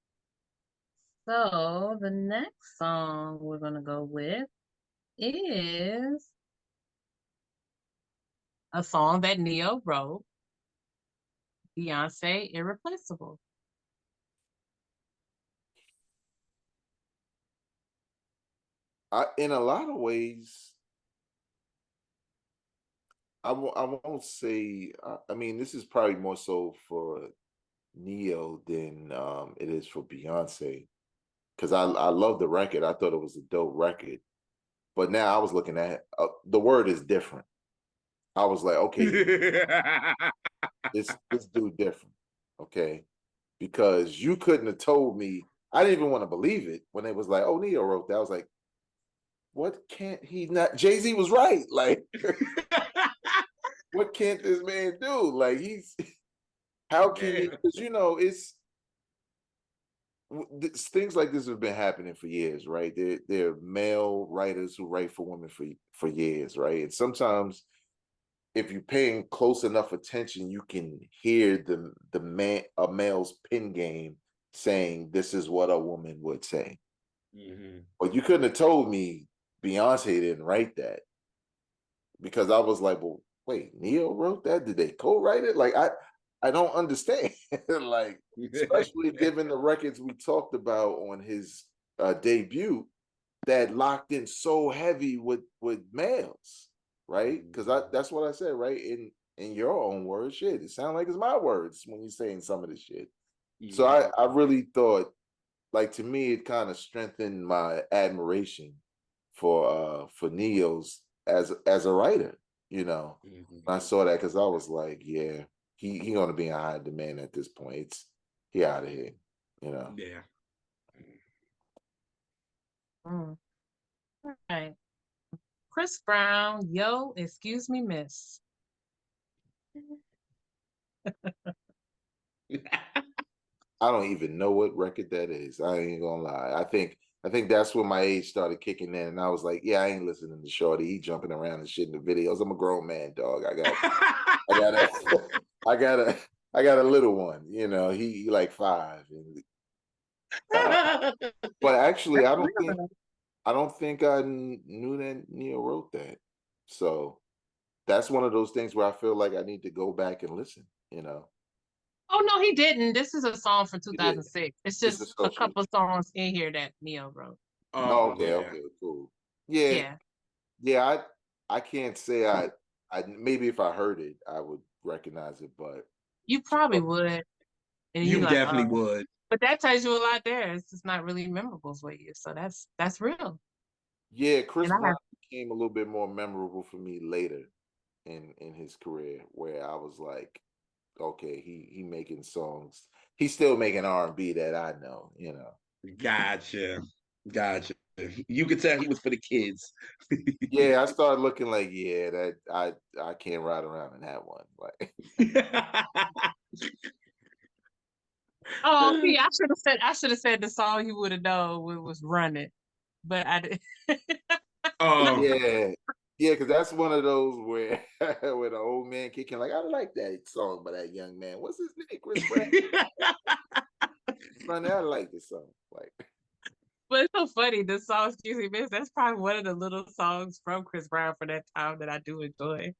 So the next song we're gonna go with is a song that Neo wrote, Beyonce, Irreplaceable. in a lot of ways, I won't say. I mean, this is probably more so for Neo than it is for Beyonce, because I love the record. I thought it was a dope record, but now I was looking at the word is different. I was like, okay, this dude different, okay, because you couldn't have told me. I didn't even want to believe it when it was like, oh, Neo wrote that. I was like, what can't he not? Jay-Z was right. Like, what can't this man do? Like, how can he? Because things like this have been happening for years, right? There are male writers who write for women for years, right? And sometimes, if you're paying close enough attention, you can hear a male's pen game saying this is what a woman would say. Mm-hmm. But you couldn't have told me Beyonce didn't write that, because I was like, well, wait, Neo wrote that? Did they co-write it? Like, I don't understand. Like, especially given the records we talked about on his debut that locked in so heavy with males, right? Because that's what I said, right? In your own words, shit, it sounds like it's my words when you're saying some of this shit. Mm-hmm. So I really thought, like, to me, it kind of strengthened my admiration for Neo's as a writer. Mm-hmm. I saw that, because I was like, yeah, he gonna be in high demand at this point. He out of here. Yeah. All right. Chris Brown, Yo, Excuse Me, Miss. I don't even know what record that is. I ain't gonna lie. I think that's when my age started kicking in, and I was like, yeah, I ain't listening to Shorty. He jumping around and shit in the videos. I'm a grown man, dog. I got a, I got a, I got a little one. You know, he like 5, and but actually, That's real. I don't think I knew that Neo wrote that. So that's one of those things where I feel like I need to go back and listen. You know, Oh no, he didn't. This is a song from he did. 2006. It's It's just a associated. couple songs in here that Neo wrote. Oh, Oh okay, yeah. okay, cool. Yeah, Yeah, yeah. I can't say I maybe if I heard it, I would recognize it, but you probably would, and you You like, definitely would. but that tells you a lot. There, it's just not really memorable for you. So that's real. yeah, And Chris I Brown have, became a little bit more memorable for me later in his career, where I was like, okay, he making songs. He's still making R&B that I know, you know. Gotcha. Gotcha. You could tell he was for the kids. Yeah, I started looking like, yeah, that I can't ride around in that one. Like, oh, see, I should have said the song you would have known was "Run It," but I did. Oh. yeah, yeah, because that's one of those where where the old man kicking like, I like that song by that young man. What's his name? Chris Brown. I like this song. Like, But it's so funny. The song "Excuse Me, Miss," that's probably one of the little songs from Chris Brown for that time that I do enjoy.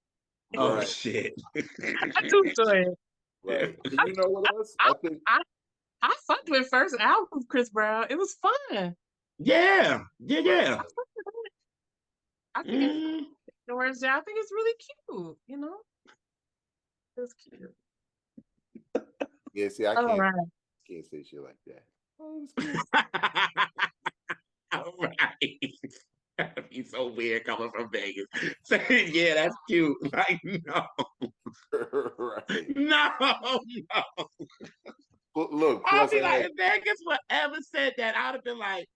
Oh right, shit. I do enjoy it. right. And you know what else? I, I think I, I fucked with first album of Chris Brown. It was fun. Yeah. Yeah, right, yeah. I fucked with it. I think it's Mm, the words. I think it's really cute. You know, it's cute. yeah. See, I All right. can't say shit like that. Oh, it's cute. all right. That'd be so weird coming from Vegas. Saying, yeah, that's cute. Like, no, right. no, no. Look, I'll plus be I like, had if Vegas would ever said that, I'd have been like,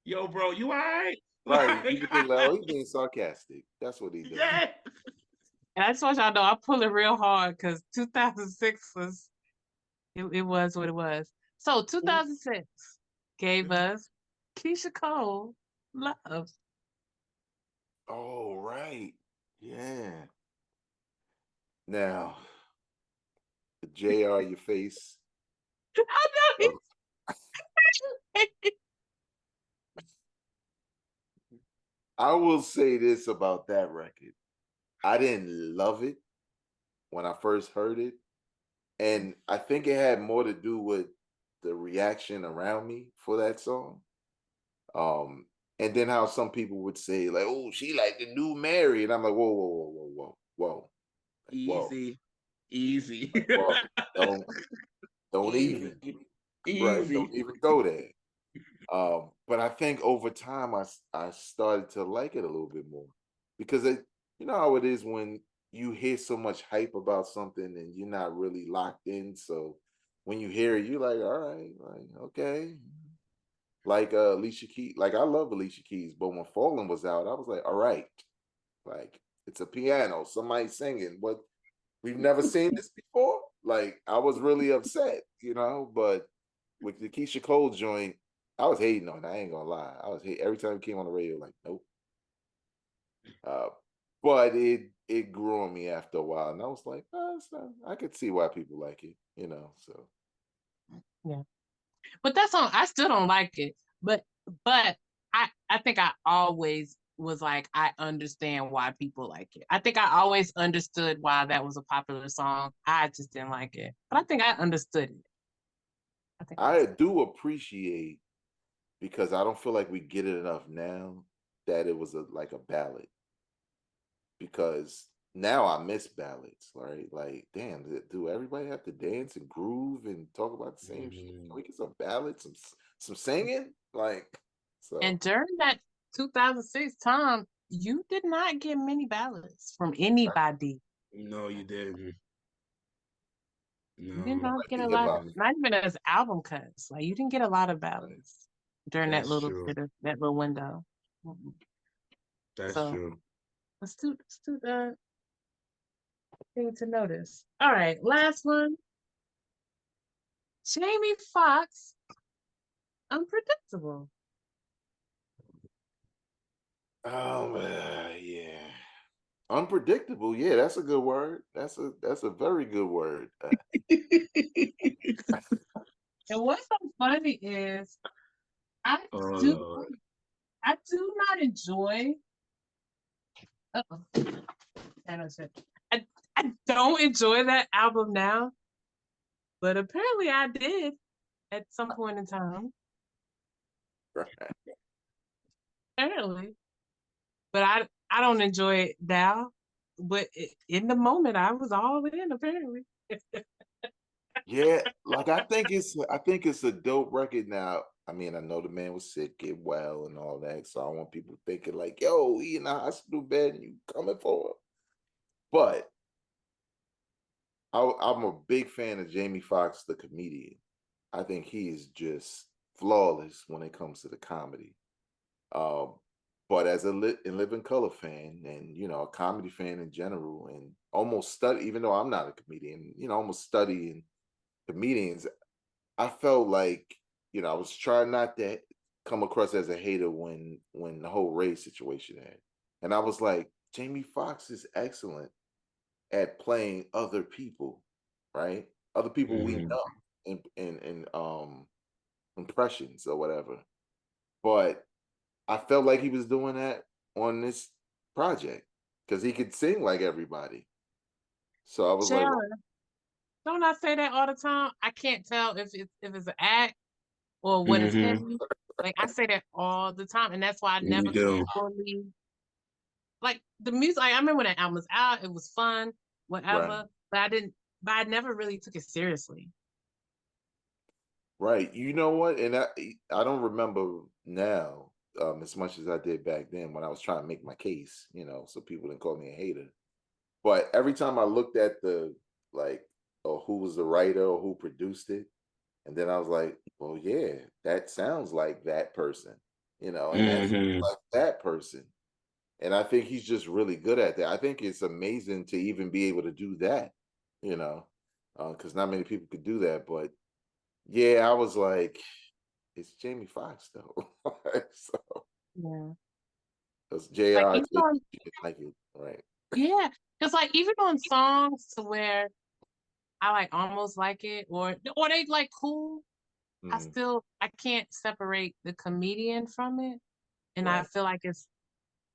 yo, bro, you all right? right. You Like, could think like, oh, he's being sarcastic. That's what he doing. yeah. And I just want y'all to know I pull it real hard because 2006 was it was what it was. So 2006 gave us Keisha Cole Love. Oh, right. Yeah. Now, JR, your face. I Oh, know I will say this about that record. I didn't love it when I first heard it. And I think it had more to do with the reaction around me for that song. Um, and then how some people would say, like, oh, she like the new Mary. And I'm like, whoa, whoa, whoa, whoa, whoa, whoa. Like, whoa, Easy, easy, like, whoa. Don't don't easy, even, right? easy. Don't even go there. But I think over time I started to like it a little bit more because you know how it is when you hear so much hype about something and you're not really locked in. So when you hear it, you're like, all right, like okay. Like Alicia Keys, like I love Alicia Keys, but when Fallen was out, I was like, all right, like it's a piano, somebody singing. What we've never seen this before. Like I was really upset, you know. But with the Keisha Cole joint, I was hating on it. I ain't gonna lie. I was hate every time it came on the radio. Like nope. Uh, but it grew on me after a while, and I was like, oh, it's not, I could see why people like it, you know. So yeah. But that song, I still don't like it. But I think I always was like, I understand why people like it. I think I always understood why that was a popular song. I just didn't like it. But I think I understood it. I think I I understood. do appreciate because I don't feel like we get it enough now that it was like a ballad because now I miss ballads, right? Like, damn, do everybody have to dance and groove and talk about the same shit? Can Mm. we get some ballads, some singing? Like, so And during that 2006 time, you did not get many ballads from anybody. No, you didn't. You did No, not like get the a hip lot, hop, mm, not even as album cuts. Like you didn't get a lot of right? ballads during that that's little true. bit of that little window. Mm-mm. That's So true. let's do the thing to notice. All right, last one. Jamie Foxx, Unpredictable. Yeah. Unpredictable. Yeah, that's a good word. That's a very good word. And what's so funny is I Oh do Lord. I do not enjoy. Uh-oh. I, I don't enjoy that album now, but apparently I did at some point in time. Apparently, but I don't enjoy it now. But in the moment, I was all in. Apparently, Yeah, like I think it's a dope record now. I mean, I know the man was sick, get well, and all that. So I want people thinking like, "Yo, he in the hospital bed, and you coming for him?" But I'm a big fan of Jamie Foxx, the comedian. I think he's just flawless when it comes to the comedy. Um, but as a in Living Color fan, and a comedy fan in general, and almost study, even though I'm not a comedian, almost studying comedians, I felt like I was trying not to come across as a hater when the whole race situation had, and I was like, Jamie Foxx is excellent at playing other people, right? Other people we Mhm. know in impressions or whatever. But I felt like he was doing that on this project because he could sing like everybody. So I was like, well, Sharon, don't I say that all the time? I can't tell if it's an act or what is Mhm. him. Like I say that all the time, and that's why I You never could do. fully like the music. Like, I remember when that album was out, it was fun, right, whatever. But I didn't. But I never really took it seriously. right. You know what? And I don't remember now as much as I did back then when I was trying to make my case, so people didn't call me a hater. But every time I looked at the like, or who was the writer or who produced it, and then I was like, well, yeah, that sounds like that person, and that's Mhm. like that person. And I think he's just really good at that. I think it's amazing to even be able to do that, you know, because not many people could do that. But yeah, I was like, it's Jamie Foxx though. So Yeah. because Like JR even on didn't like it, right? yeah, because like even on songs to where I like almost like it or they like cool, Mm, I can't separate the comedian from it. And I right. feel like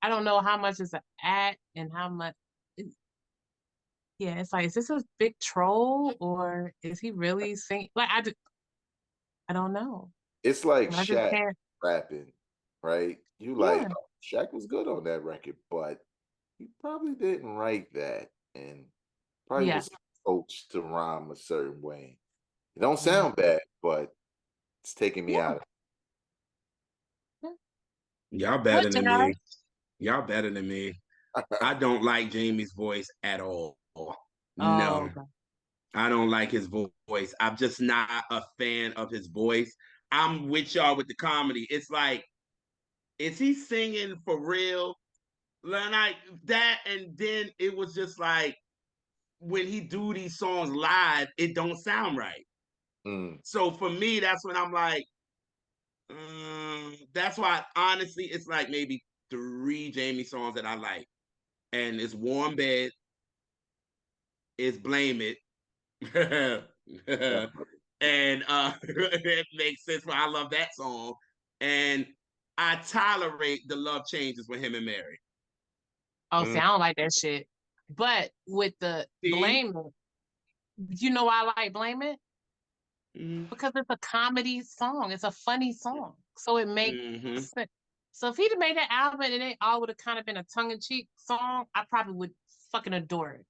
I don't know how much is an act and how much it, yeah, it's like is this a big troll or is he really singing like I don't know. It's like I just Shaq can't rapping, right? You like, yeah. oh, Shaq was good on that record, but he probably didn't write that, and probably Yeah. was coached to rhyme a certain way. It don't Yeah. sound bad, but it's taking me Yeah. out of Yeah. Y'all What better than Jazz? me. Y'all better than me. it. I don't like Jamie's voice at all. Oh, No, okay. I don't like his voice. I'm just not a fan of his voice. I'm with y'all with the comedy. It's like, is he singing for real? Like that, and then it was just like when he do these songs live, it don't sound right. Mm, So for me, that's when I'm like, that's why honestly, it's like maybe three Jamie songs that I like, and it's Warm Bed, it's Blame It, definitely. and it makes sense why I love that song, and I tolerate the Love Changes with him and Mary. Oh, see, Mm, I don't like that shit. But with the See, Blame It, you know why I like Blame It? mm-hmm. Because it's a comedy song. It's a funny song. So it makes Mm-hmm. sense. So if he'd have made that album and it all would have kind of been a tongue-in-cheek song, I probably would fucking adore it.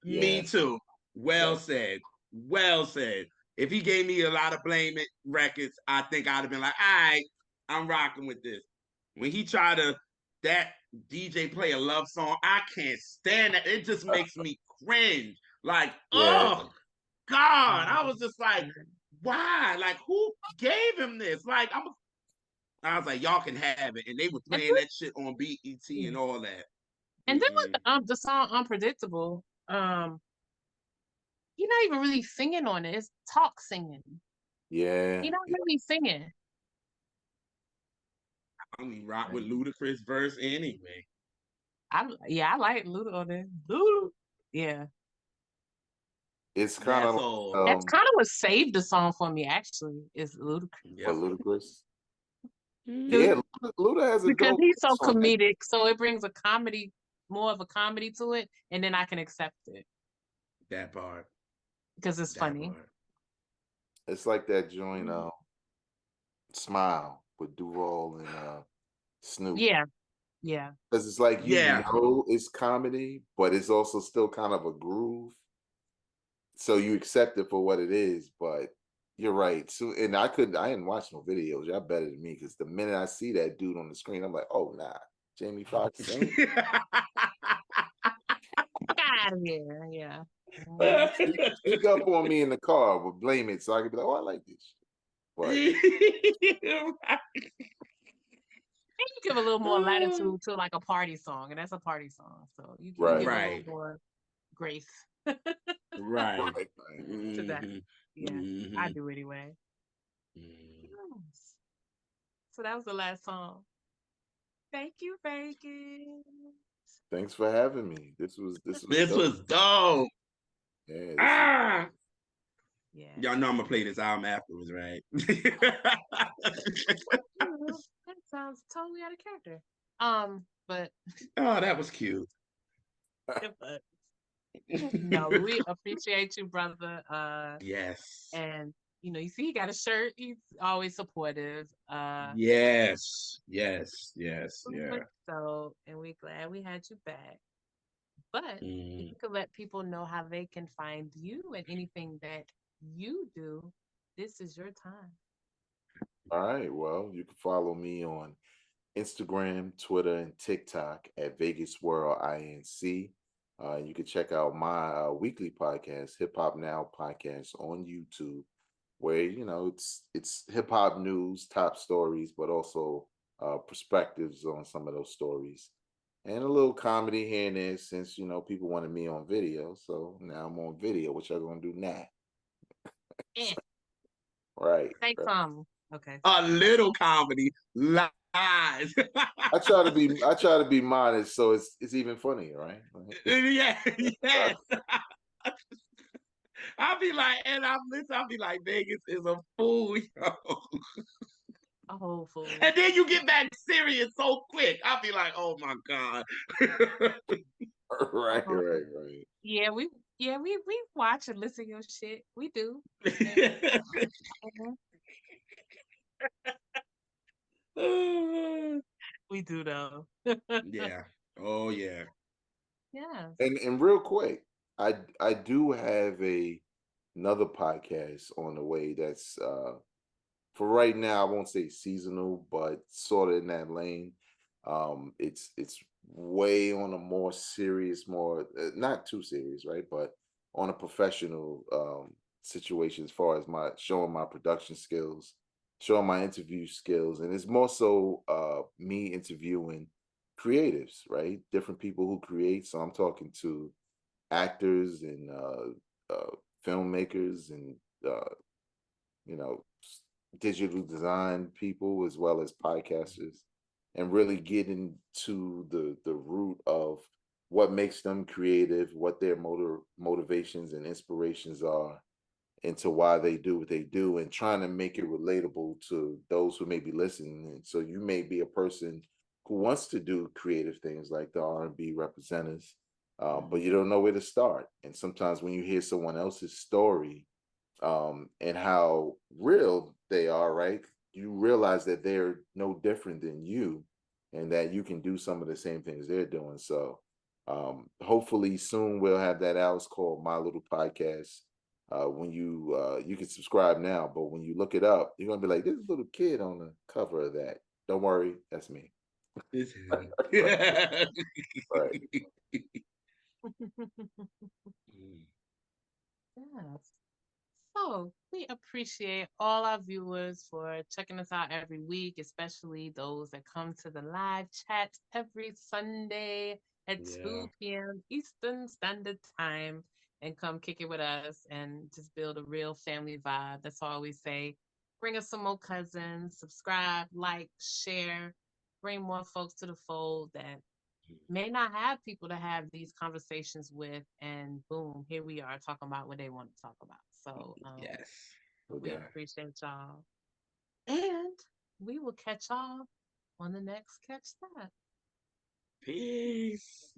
yeah, Me too. Well that, said. Well said. If he gave me a lot of Blame It records, I think I'd have been like, all right, I'm rocking with this. When he tried to that DJ play a love song, I can't stand that. It just makes me cringe. Like, yeah, oh God. I Um, was just like, why? Like, who gave him this? I was like, y'all can have it. And they were And playing that shit on BET and then, all that. and then Mm-mm. with the song Unpredictable, he's not even really singing on it. It's talk singing. Yeah, He not really singing. I only rock with Ludacris verse anyway. I like Luda on this. Luda. Yeah. it's kind That's of all. That's kind of what saved the song for me, actually, is what Yep. Ludacris. Ludacris. Yeah, Luda has a Because dope he's so on that. comedic, so it brings a comedy, more of a comedy to it, and then I can accept it That part. because it's That funny. part. It's like that joint, Smile with Duval and Snoop. Yeah, yeah. Because it's like Yeah. it's comedy, but it's also still kind of a groove. So you accept it for what it is, but you're right. So and I didn't watch no videos. Y'all better than me because the minute I see that dude on the screen, I'm like, oh nah, Jamie Foxx sing. Fuck out of here. Yeah. Like sneak up on me in the car, but blame it so I can be like, oh, I like this. But And you give a little more latitude to like a party song, and that's a party song. So you right, give a little Right. more grace Right. right. to that. Mm-hmm. Yeah, I Mm-hmm. do anyway. Mm. Yes. So that was the last song. Thank you, Vegas. Thanks for having me. This was This dope. was dope. Yeah, this was Ah, Yeah. y'all know I'm gonna play this album afterwards, right? That sounds totally out of character. But Oh, that was cute. but no, we appreciate you, brother. Yes. And you see he got a shirt. He's always supportive. Yes. Yes. Yes. Very Yeah. much so, and we're glad we had you back. But if Mm. you could let people know how they can find you and anything that you do, this is your time. all right. Well, you can follow me on Instagram, Twitter, and TikTok at Vegas World INC. You can check out my weekly podcast, Hip Hop Now podcast, on YouTube, where it's hip hop news, top stories, but also perspectives on some of those stories, and a little comedy here and there. Since people wanted me on video, so now I'm on video. What y'all gonna do now? Eh, Right. say Right. something. Okay. A little comedy. Lies. I try to be modest, so it's even funnier, right? Yeah. Yes. I'll be like, and I'm listening, I'll be like, Vegas is a fool, yo. A whole fool. And then you get back serious so quick. I'll be like, oh my God. Right, Uh-huh. right. Yeah, we watch and listen to your shit. We do. And, mhm, we do though. Yeah. Oh yeah. Yes. And real quick, I do have another podcast on the way that's for right now, I won't say seasonal, but sort of in that lane. It's way on a more serious, more not too serious, right? But on a professional situation as far as my showing my production skills, showing my interview skills, and it's more so me interviewing creatives, right? Different people who create. So I'm talking to actors and filmmakers and uh, you know, digital design people as well as podcasters, and really get into the root of what makes them creative, what their motivations and inspirations are, into why they do what they do, and trying to make it relatable to those who may be listening. And so you may be a person who wants to do creative things like the R&B representatives, but you don't know where to start. And sometimes when you hear someone else's story, and how real they are, right? You realize that they're no different than you, and that you can do some of the same things they're doing. So, hopefully, soon we'll have that out. It's called My Little Podcast. When you can subscribe now, but when you look it up, you're gonna be like, "There's a little kid on the cover of that." Don't worry, that's me. It's him. Right. Yes. So we appreciate all our viewers for checking us out every week, especially those that come to the live chat every Sunday at Yeah. 2 p.m. Eastern Standard Time. and come kick it with us and just build a real family vibe. That's all we say. Bring us some more cousins, subscribe, like, share, bring more folks to the fold that may not have people to have these conversations with. And boom, here we are talking about what they want to talk about. So Yes. we Okay. appreciate y'all. And we will catch y'all on the next Catch That. Peace.